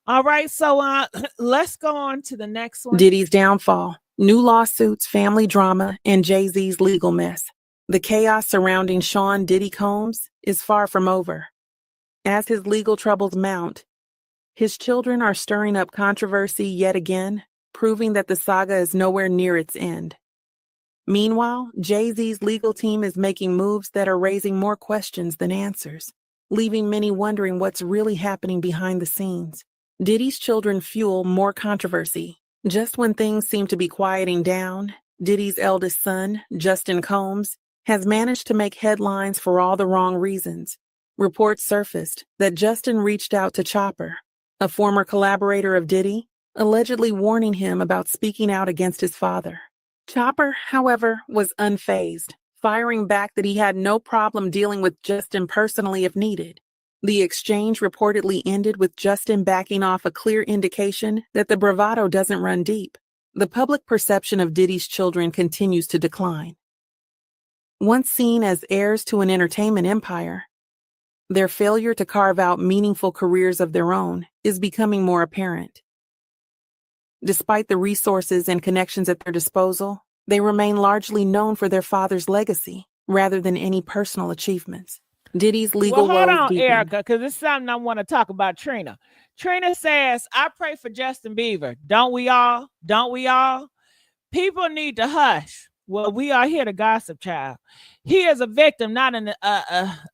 All right. So let's go on to the next one. Diddy's downfall, new lawsuits, family drama, and Jay-Z's legal mess. The chaos surrounding Sean Diddy Combs is far from over. As his legal troubles mount, his children are stirring up controversy yet again, proving that the saga is nowhere near its end. Meanwhile, Jay-Z's legal team is making moves that are raising more questions than answers, leaving many wondering what's really happening behind the scenes. Diddy's children fuel more controversy. Just when things seem to be quieting down, Diddy's eldest son, Justin Combs, has managed to make headlines for all the wrong reasons. Reports surfaced that Justin reached out to Chopper, a former collaborator of Diddy, allegedly warning him about speaking out against his father. Chopper, however, was unfazed, firing back that he had no problem dealing with Justin personally if needed. The exchange reportedly ended with Justin backing off a clear indication that the bravado doesn't run deep. The public perception of Diddy's children continues to decline. Once seen as heirs to an entertainment empire, their failure to carve out meaningful careers of their own is becoming more apparent. Despite the resources and connections at their disposal, they remain largely known for their father's legacy rather than any personal achievements. Diddy's legal Well, hold woes on, deepen. Erica, because it's something I want to talk about Trina. Trina says, I pray for Justin Bieber. Don't we all? Don't we all? People need to hush. Well, we are here to gossip, child. He is a victim, not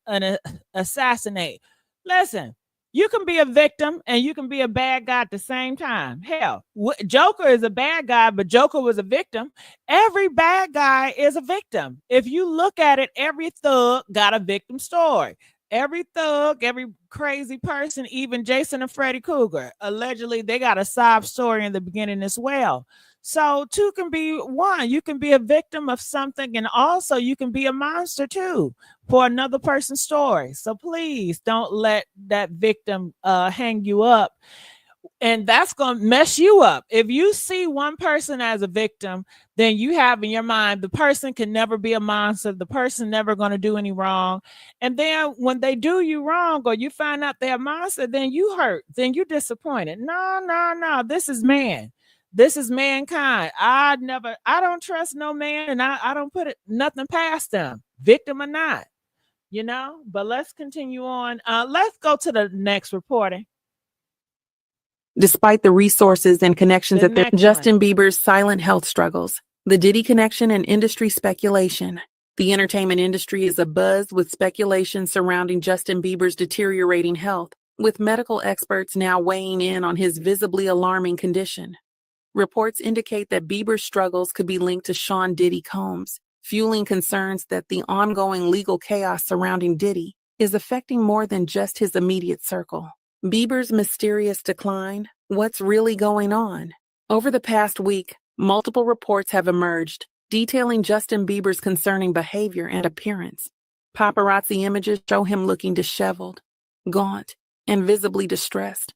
an assassinate. Listen, you can be a victim and you can be a bad guy at the same time. Hell, Joker is a bad guy, but Joker was a victim. Every bad guy is a victim. If you look at it, every thug got a victim story. Every thug, every crazy person, even Jason and Freddy Krueger, allegedly they got a sob story in the beginning as well. So two can be one. You can be a victim of something, and also you can be a monster too for another person's story. So please don't let that victim hang you up, and that's going to mess you up. If you see one person as a victim, then you have in your mind the person can never be a monster, the person never going to do any wrong. And then when they do you wrong or you find out they're a monster, then you hurt, then you're disappointed. No, no, no, this is man, this is mankind. I don't trust no man, and I don't put nothing past them, victim or not, but let's continue on. Let's go to the next reporting. Despite the resources and connections The that there, next Justin one. Bieber's silent health struggles, the Diddy connection, and industry speculation. The entertainment industry is abuzz with speculation surrounding Justin Bieber's deteriorating health, with medical experts now weighing in on his visibly alarming condition. Reports indicate that Bieber's struggles could be linked to Sean Diddy Combs, fueling concerns that the ongoing legal chaos surrounding Diddy is affecting more than just his immediate circle. Bieber's mysterious decline, what's really going on? Over the past week, multiple reports have emerged detailing Justin Bieber's concerning behavior and appearance. Paparazzi images show him looking disheveled, gaunt, and visibly distressed,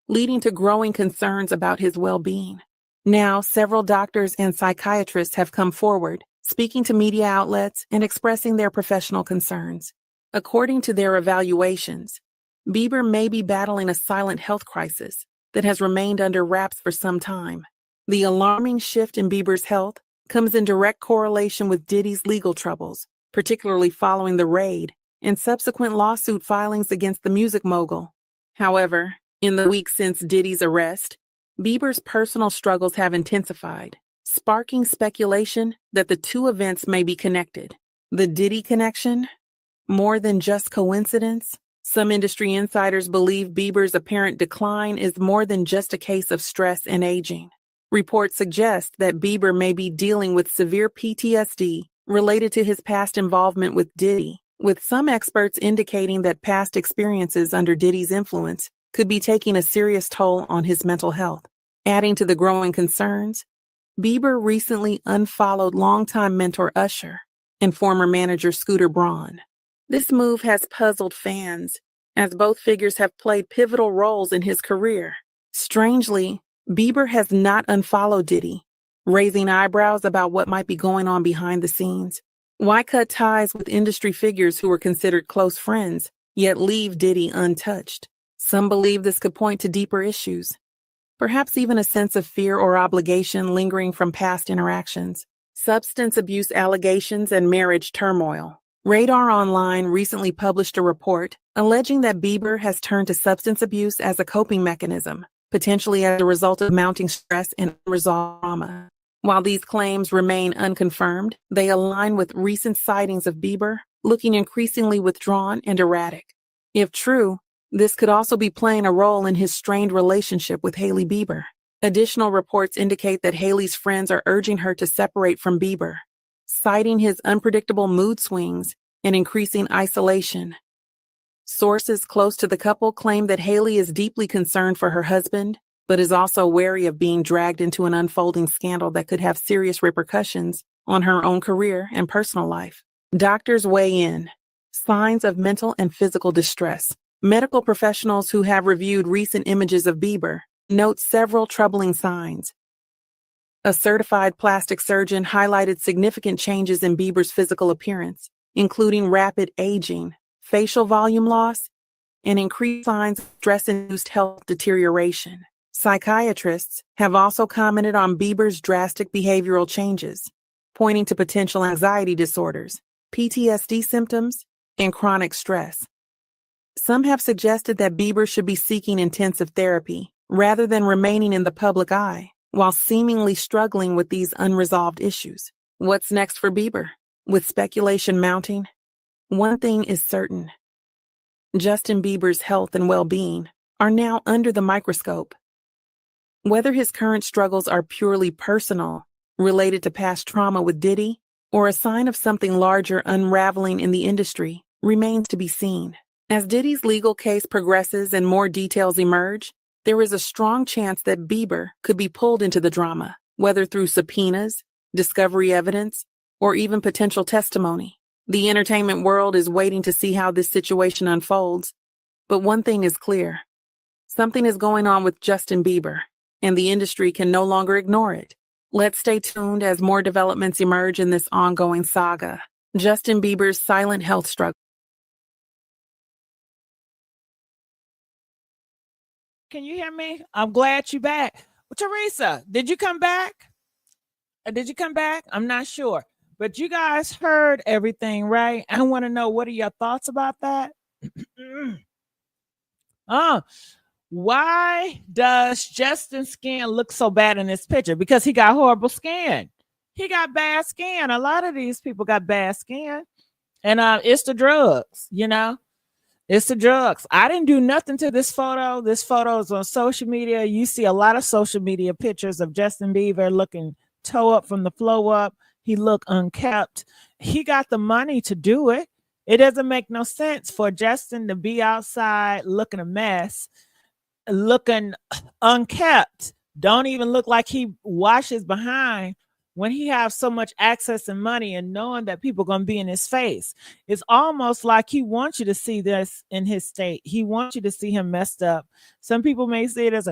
leading to growing concerns about his well-being. Now, several doctors and psychiatrists have come forward, speaking to media outlets and expressing their professional concerns. According to their evaluations, Bieber may be battling a silent health crisis that has remained under wraps for some time. The alarming shift in Bieber's health comes in direct correlation with Diddy's legal troubles, particularly following the raid and subsequent lawsuit filings against the music mogul. However, in the weeks since Diddy's arrest, Bieber's personal struggles have intensified, sparking speculation that the two events may be connected. The Diddy connection? More than just coincidence? Some industry insiders believe Bieber's apparent decline is more than just a case of stress and aging. Reports suggest that Bieber may be dealing with severe PTSD related to his past involvement with Diddy, with some experts indicating that past experiences under Diddy's influence could be taking a serious toll on his mental health. Adding to the growing concerns, Bieber recently unfollowed longtime mentor Usher and former manager Scooter Braun. This move has puzzled fans, as both figures have played pivotal roles in his career. Strangely, Bieber has not unfollowed Diddy, raising eyebrows about what might be going on behind the scenes. Why cut ties with industry figures who were considered close friends, yet leave Diddy untouched? Some believe this could point to deeper issues, perhaps even a sense of fear or obligation lingering from past interactions. Substance abuse allegations and marriage turmoil. Radar Online recently published a report alleging that Bieber has turned to substance abuse as a coping mechanism, potentially as a result of mounting stress and unresolved trauma. While these claims remain unconfirmed, they align with recent sightings of Bieber looking increasingly withdrawn and erratic. If true, this could also be playing a role in his strained relationship with Hailey Bieber. Additional reports indicate that Hailey's friends are urging her to separate from Bieber, citing his unpredictable mood swings and increasing isolation. Sources close to the couple claim that Hailey is deeply concerned for her husband, but is also wary of being dragged into an unfolding scandal that could have serious repercussions on her own career and personal life. Doctors weigh in. Signs of mental and physical distress. Medical professionals who have reviewed recent images of Bieber note several troubling signs. A certified plastic surgeon highlighted significant changes in Bieber's physical appearance, including rapid aging, facial volume loss, and increased signs of stress-induced health deterioration. Psychiatrists have also commented on Bieber's drastic behavioral changes, pointing to potential anxiety disorders, PTSD symptoms, and chronic stress. Some have suggested that Bieber should be seeking intensive therapy rather than remaining in the public eye while seemingly struggling with these unresolved issues. What's next for Bieber? With speculation mounting, one thing is certain. Justin Bieber's health and well-being are now under the microscope. Whether his current struggles are purely personal, related to past trauma with Diddy, or a sign of something larger unraveling in the industry, remains to be seen. As Diddy's legal case progresses and more details emerge, there is a strong chance that Bieber could be pulled into the drama. whether through subpoenas, discovery evidence, or even potential testimony. The entertainment world is waiting to see how this situation unfolds. But one thing is clear. Something is going on with Justin Bieber, and the industry can no longer ignore it. Let's stay tuned as more developments emerge in this ongoing saga. Justin Bieber's silent health struggle. Can you hear me? I'm glad you're back. Teresa, did you come back? Did you come back? I'm not sure. But you guys heard everything, right? I want to know, what are your thoughts about that? Why does Justin's skin look so bad in this picture? Because he got horrible skin. He got bad skin. A lot of these people got bad skin. And it's the drugs, It's the drugs. I didn't do nothing to this photo. This photo is on social media. You see a lot of social media pictures of Justin Bieber looking toe up from the flow up. He looked unkept. He got the money to do it. It doesn't make no sense for Justin to be outside looking a mess, looking unkept. Don't even look like he washes behind when he has so much access and money and knowing that people are going to be in his face. It's almost like he wants you to see this in his state. He wants you to see him messed up. Some people may see it as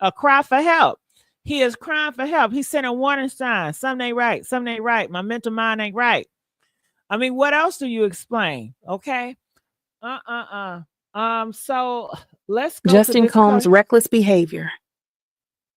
a cry for help. He is crying for help. He's sending warning signs. Something ain't right. Something ain't right. My mental mind ain't right. I mean, what else do you explain? Okay. So let's go Justin to this Combs' reckless behavior.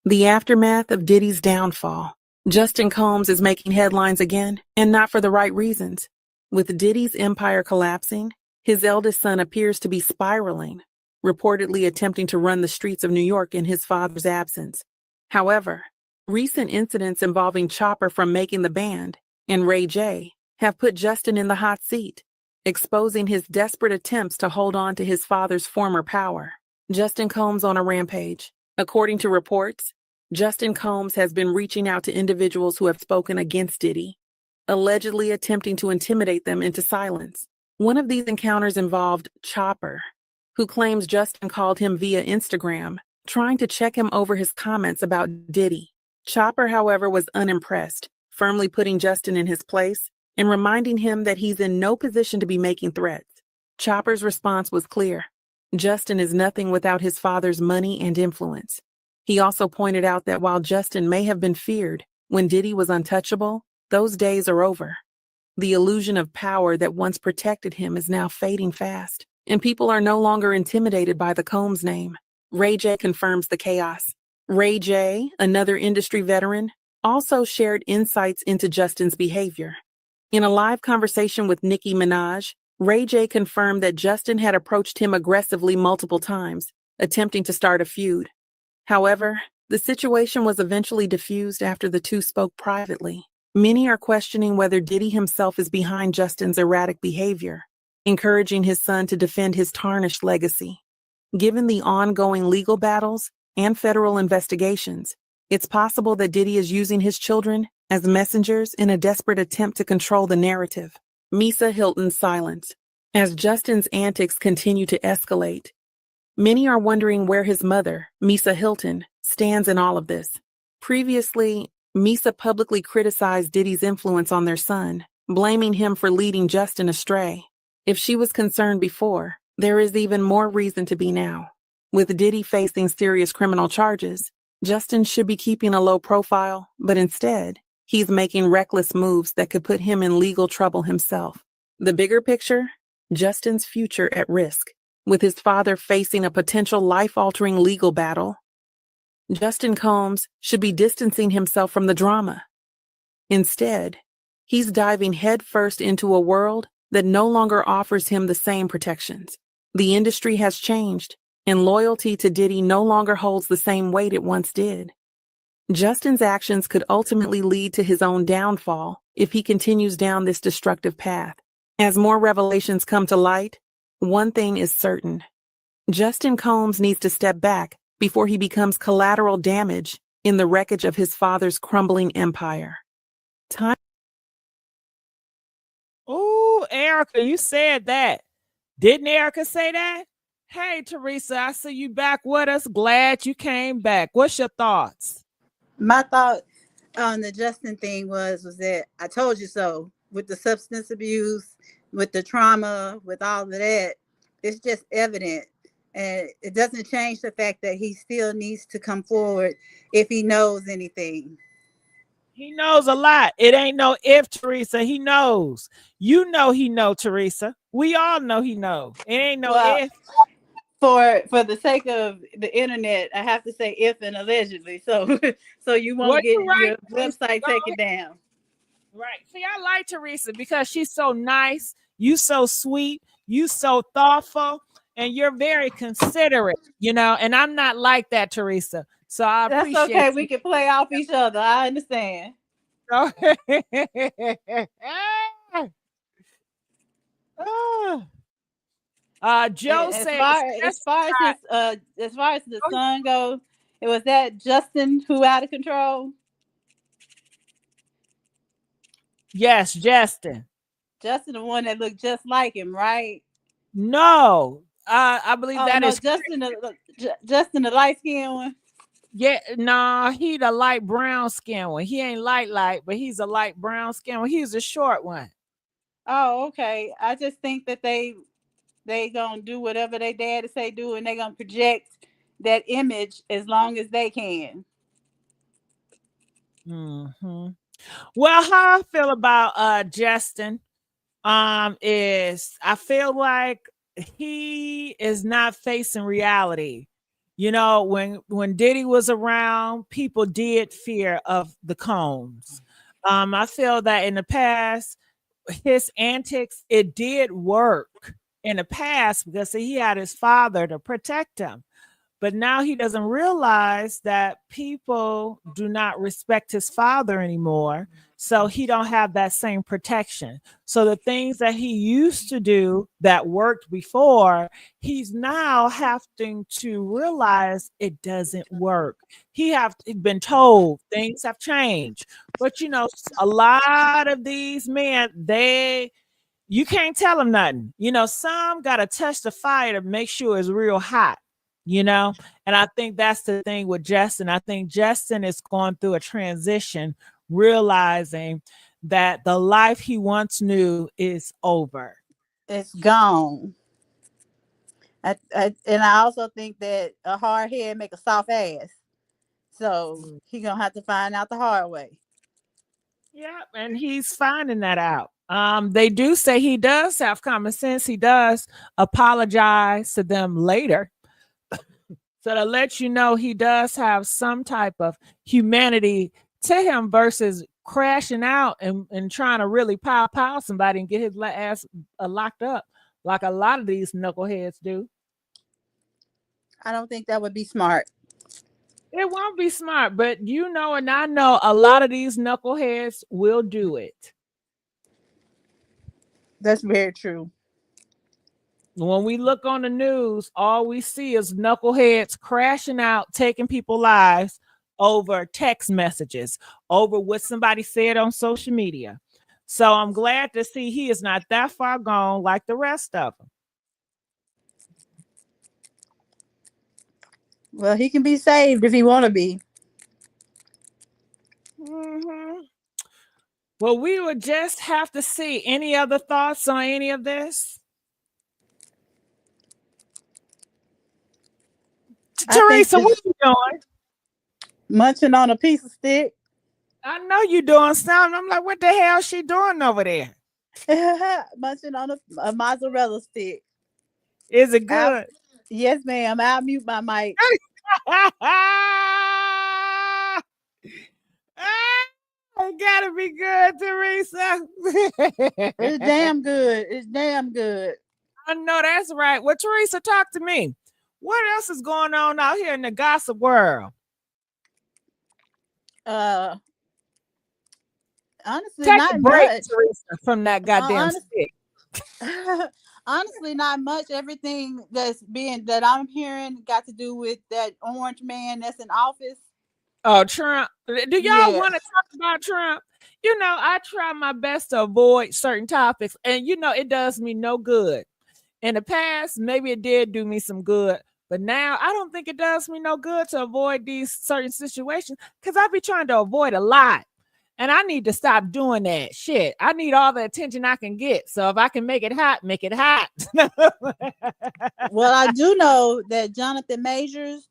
The aftermath of Diddy's downfall. Justin Combs is making headlines again, and not for the right reasons. With Diddy's empire collapsing, his eldest son appears to be spiraling, reportedly attempting to run the streets of New York in his father's absence. However, recent incidents involving Chopper from Making the Band and Ray J have put Justin in the hot seat, exposing his desperate attempts to hold on to his father's former power. Justin Combs on a rampage. According to reports, Justin Combs has been reaching out to individuals who have spoken against Diddy, allegedly attempting to intimidate them into silence. One of these encounters involved Chopper, who claims Justin called him via Instagram, trying to check him over his comments about Diddy. Chopper, however, was unimpressed, firmly putting Justin in his place and reminding him that he's in no position to be making threats. Chopper's response was clear. Justin is nothing without his father's money and influence. He also pointed out that while Justin may have been feared when Diddy was untouchable, those days are over. The illusion of power that once protected him is now fading fast, and people are no longer intimidated by the Combs name. Ray J confirms the chaos. Ray J, another industry veteran, also shared insights into Justin's behavior. In a live conversation with Nicki Minaj, Ray J confirmed that Justin had approached him aggressively multiple times, attempting to start a feud. However, the situation was eventually diffused after the two spoke privately. Many are questioning whether Diddy himself is behind Justin's erratic behavior, encouraging his son to defend his tarnished legacy. Given the ongoing legal battles and federal investigations, it's possible that Diddy is using his children as messengers in a desperate attempt to control the narrative. Misa Hilton's silence. As Justin's antics continue to escalate, many are wondering where his mother, Misa Hilton, stands in all of this. Previously, Misa publicly criticized Diddy's influence on their son, blaming him for leading Justin astray. If she was concerned before, there is even more reason to be now. With Diddy facing serious criminal charges, Justin should be keeping a low profile, but instead, he's making reckless moves that could put him in legal trouble himself. The bigger picture? Justin's future at risk. With his father facing a potential life-altering legal battle, Justin Combs should be distancing himself from the drama. Instead, he's diving headfirst into a world that no longer offers him the same protections. The industry has changed, and loyalty to Diddy no longer holds the same weight it once did. Justin's actions could ultimately lead to his own downfall if he continues down this destructive path. As more revelations come to light, one thing is certain. Justin Combs needs to step back before he becomes collateral damage in the wreckage of his father's crumbling empire. Oh, Erica, you said that. Didn't Erica say that? Hey, Teresa, I see you back with us. Glad you came back. What's your thoughts? My thought on the Justin thing was that I told you so. With the substance abuse, with the trauma, with all of that, it's just evident. And it doesn't change the fact that he still needs to come forward if he knows anything. He knows a lot. It ain't no if, Teresa. He knows. You know he know, Teresa. We all know he know. It ain't no Well, if. for the sake of the internet, I have to say if and allegedly. So so you Well, won't get you're right, your Teresa. website Go taken ahead. down. Right. See, I like Teresa because she's so nice. You so sweet. You so thoughtful. And you're very considerate, and I'm not like that, Teresa. So I That's appreciate okay. We can play off each other. I understand. you. Joe As says, far as yes, far as his as far as the son goes, it was that Justin who out of control. yes, Justin. Justin, the one that looked just like him, right? No, I believe Oh that no, is Justin, the light skinned one. yeah. Nah, he the light brown skin one. He ain't light, but he's a light brown skin one. He's a short one. Oh, okay. I just think that they gonna do whatever they daddy say do, and they gonna project that image as long as they can. Mm-hmm. Well, how I feel about Justin is I feel like he is not facing reality. When Diddy was around, people did fear of the Combs. I feel that in the past, his antics, it did work in the past because he had his father to protect him. But now he doesn't realize that people do not respect his father anymore. So he don't have that same protection. So the things that he used to do that worked before, he's now having to realize it doesn't work. He have been told things have changed. But a lot of these men, you can't tell them nothing. Some got to touch the fire to make sure it's real hot, and I think that's the thing with Justin. I think Justin is going through a transition, realizing that the life he once knew is over. It's gone. And I also think that a hard head make a soft ass. So he gonna have to find out the hard way. Yeah, and he's finding that out. They do say he does have common sense. He does apologize to them later. So to let you know he does have some type of humanity to him versus crashing out and trying to really pow somebody and get his ass locked up like a lot of these knuckleheads do. I don't think that would be smart. It won't be smart, but and I know a lot of these knuckleheads will do it. That's very true. When we look on the news, all we see is knuckleheads crashing out, taking people's lives over text messages, over what somebody said on social media. So I'm glad to see he is not that far gone like the rest of them. Well, he can be saved if he want to be. Mm-hmm. Well, we would just have to see. Any other thoughts on any of this? Teresa, what are you doing? Munching on a piece of stick. I know you doing something. I'm like, what the hell is she doing over there? Munching on a mozzarella stick. Is it good? Yes, ma'am. I'll mute my mic. It gotta be good, Teresa. It's damn good. It's damn good. I know that's right. Well, Teresa, talk to me. What else is going on out here in the gossip world? Honestly, Take not a break, much. Teresa, from that goddamn stick. Honestly, not much. Everything that I'm hearing got to do with that orange man that's in office. Oh, Trump. Do y'all want to talk about Trump? I try my best to avoid certain topics, and it does me no good. In the past, maybe it did do me some good, But now I don't think it does me no good to avoid these certain situations because I be trying to avoid a lot. And I need to stop doing that shit. I need all the attention I can get. So if I can make it hot, make it hot. Well, I do know that Jonathan Majors,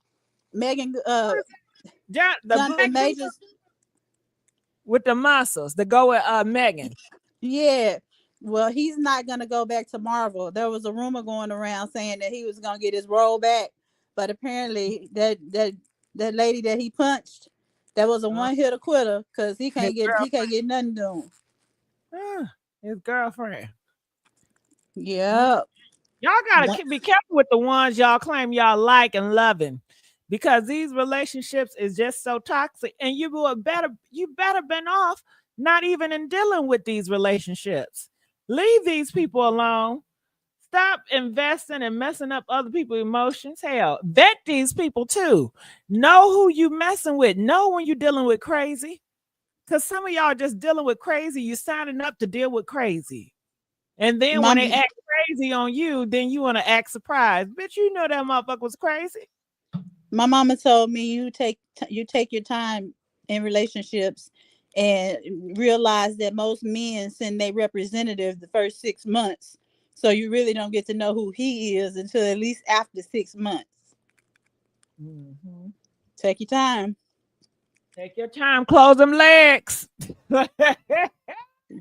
Megan, the Jonathan black Majors, with the muscles that go with Megan. yeah. Well, he's not gonna go back to Marvel. There was a rumor going around saying that he was gonna get his role back, but apparently that lady that he punched, that was a one hitter quitter because he can't get nothing done. His girlfriend. Yeah. Y'all gotta be careful with the ones y'all claim y'all like and loving, because these relationships is just so toxic, and you better been off not even in dealing with these relationships. Leave these people alone. Stop investing and messing up other people's emotions. Hell, vet these people too. Know who you messing with. Know when you're dealing with crazy. Because some of y'all just dealing with crazy. You signing up to deal with crazy. And then when they act crazy on you, then you want to act surprised. Bitch, you know that motherfucker was crazy. My mama told me you take your time in relationships and realize that most men send their representative the first 6 months. So you really don't get to know who he is until at least after 6 months. Mm-hmm. Take your time. Take your time. Close them legs.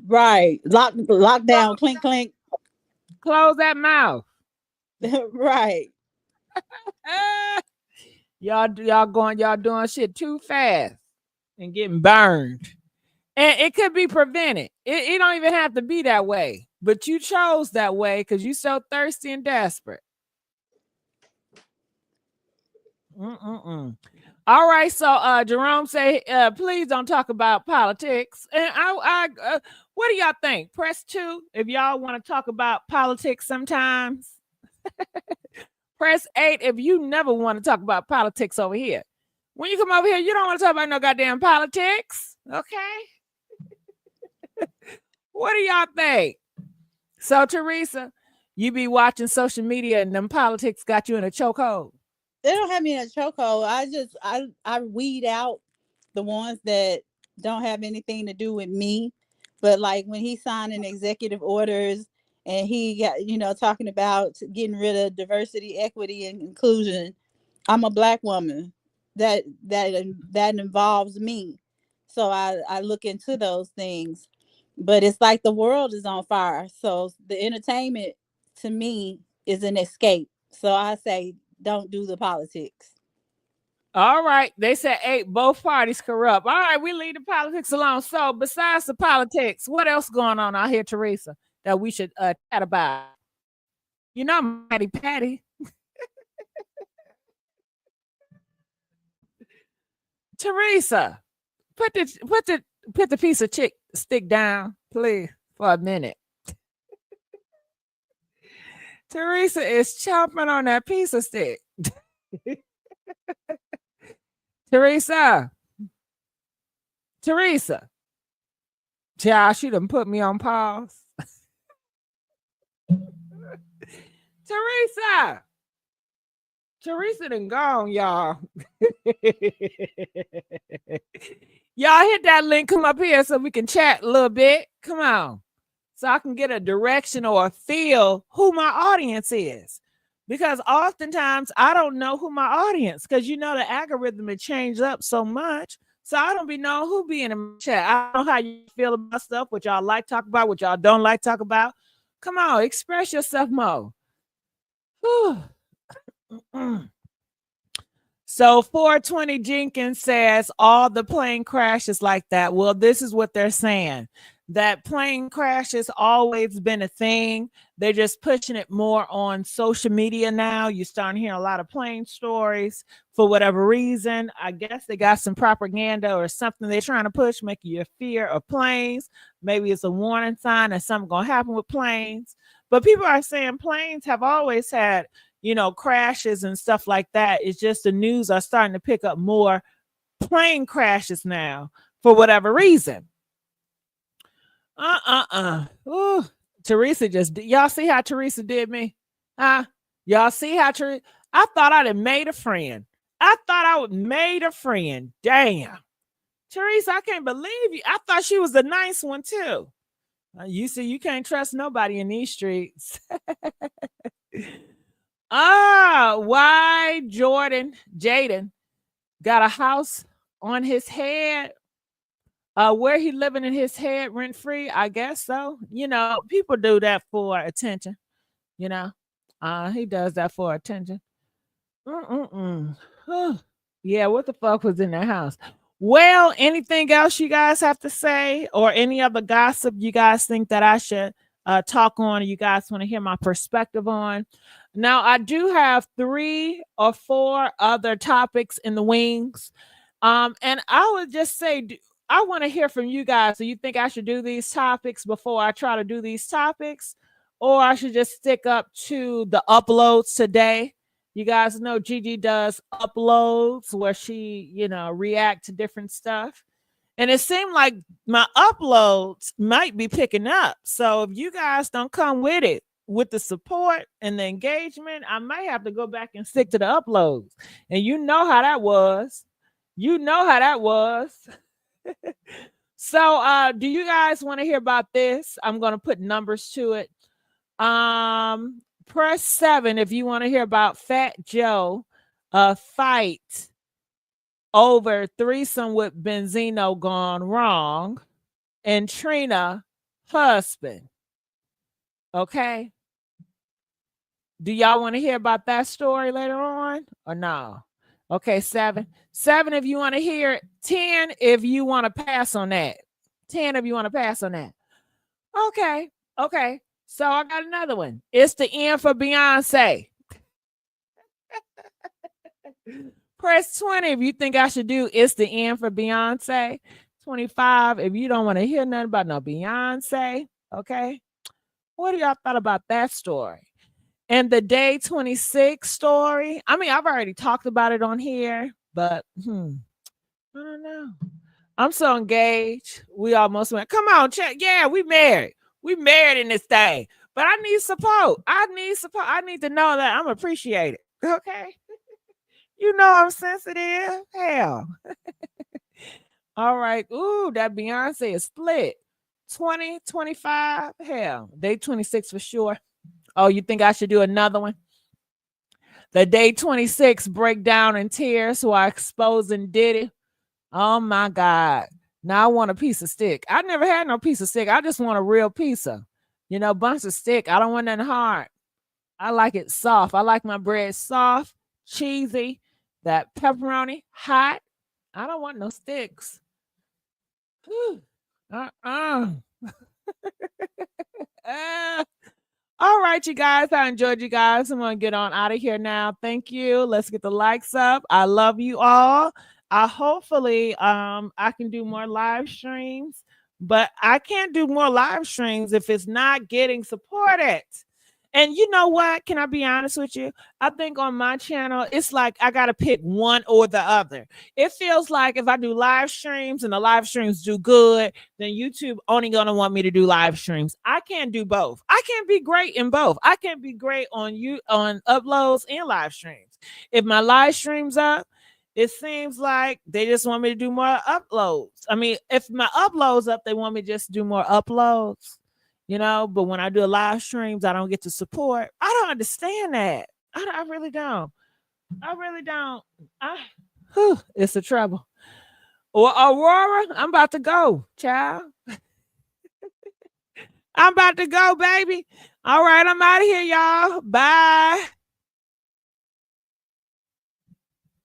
Right. Lock down. Clink, clink. Close that mouth. Right. Y'all doing shit too fast and getting burned. And it could be prevented. It don't even have to be that way. But you chose that way because you're so thirsty and desperate. All right, so Jerome say, please don't talk about politics. And what do y'all think? Press 2 if y'all want to talk about politics sometimes. Press 8 if you never want to talk about politics over here. When you come over here, you don't want to talk about no goddamn politics. Okay? What do y'all think? So, Teresa, you be watching social media and them politics got you in a chokehold. They don't have me in a chokehold. I weed out the ones that don't have anything to do with me. But like when he signing executive orders and he got, talking about getting rid of diversity, equity, and inclusion. I'm a Black woman. That involves me. So I look into those things. But it's like the world is on fire. So the entertainment to me is an escape. So I say don't do the politics. All right. They said 8, both parties corrupt. All right, we leave the politics alone. So besides the politics, what else going on out here, Teresa, that we should chat about? You know, Mighty Patty. Teresa, put the piece of chick stick down, please, for a minute. Teresa is chomping on that piece of stick. Teresa. Child, she done put me on pause. Teresa done gone, y'all. Y'all hit that link, come up here so we can chat a little bit. Come on. So I can get a direction or a feel who my audience is. Because oftentimes I don't know who my audience, because the algorithm has changed up so much. So I don't be knowing who be in the chat. I don't know how you feel about stuff, what y'all like talk about, what y'all don't like talk about. Come on, express yourself more. So 420 Jenkins says all the plane crashes like that. Well, this is what they're saying. That plane crashes always been a thing. They're just pushing it more on social media now. You're starting to hear a lot of plane stories for whatever reason. I guess they got some propaganda or something they're trying to push, making you fear of planes. Maybe it's a warning sign that something's going to happen with planes. But people are saying planes have always had, crashes and stuff like that. It's just the news are starting to pick up more plane crashes now for whatever reason. Ooh, Teresa y'all see how Teresa did me? Huh? Y'all see how I thought I'd have made a friend. I thought I would made a friend. Damn. Teresa, I can't believe you. I thought she was the nice one too. You see, you can't trust nobody in these streets. Why Jaden got a house on his head? Where he living in his head rent free? I guess so. You know, people do that for attention. You know, he does that for attention. Yeah, what the fuck was in that house? Well, anything else you guys have to say, or any other gossip you guys think that I should talk on, or you guys want to hear my perspective on? Now, I do have 3 or 4 other topics in the wings. And I would just say, I want to hear from you guys. Do you think I should do these topics before I try to do these topics? Or I should just stick up to the uploads today? You guys know Gigi does uploads where she, react to different stuff. And it seemed like my uploads might be picking up. So if you guys don't come with it, with the support and the engagement, I might have to go back and stick to the uploads. And you know how that was. So do you guys want to hear about this? I'm going to put numbers to it. Press 7 if you want to hear about Fat Joe fight over threesome with Benzino gone wrong and Trina husband. Okay. Do y'all want to hear about that story later on or no? Okay, 7 if you want to hear it. 10 if you want to pass on that. 10 if you want to pass on that. Okay. So I got another one. It's the end for Beyonce. Press 20 if you think I should do It's the End for Beyonce. 25 if you don't want to hear nothing about no Beyonce. Okay. What do y'all thought about that story? And the day 26 story. I mean, I've already talked about it on here, but I don't know. I'm so engaged. We almost went, come on, check. Yeah, we married. We married in this thing. But I need support. I need to know that I'm appreciated. Okay. You know I'm sensitive. Hell. All right. Ooh, that Beyonce is split. 20, 25. Hell. Day 26 for sure. Oh, you think I should do another one? The day 26 breakdown in tears while exposing Diddy. Oh my God. Now I want a piece of stick. I never had no piece of stick. I just want a real pizza. Bunch of stick. I don't want nothing hard. I like it soft. I like my bread soft, cheesy, that pepperoni, hot. I don't want no sticks. All right, you guys. I enjoyed you guys. I'm going to get on out of here now. Thank you. Let's get the likes up. I love you all. Hopefully I can do more live streams, but I can't do more live streams if it's not getting supported. And you know what? Can I be honest with you? I think on my channel, it's like I got to pick one or the other. It feels like if I do live streams and the live streams do good, then YouTube only going to want me to do live streams. I can't do both. I can't be great in both. I can't be great on uploads and live streams. If my live streams up, it seems like they just want me to do more uploads. I mean, if my uploads up, they want me to just do more uploads. But when I do live streams, I don't get to support. I don't understand that. I really don't. It's a trouble. Or Aurora, I'm about to go, child. I'm about to go, baby. All right, I'm out of here, y'all. Bye.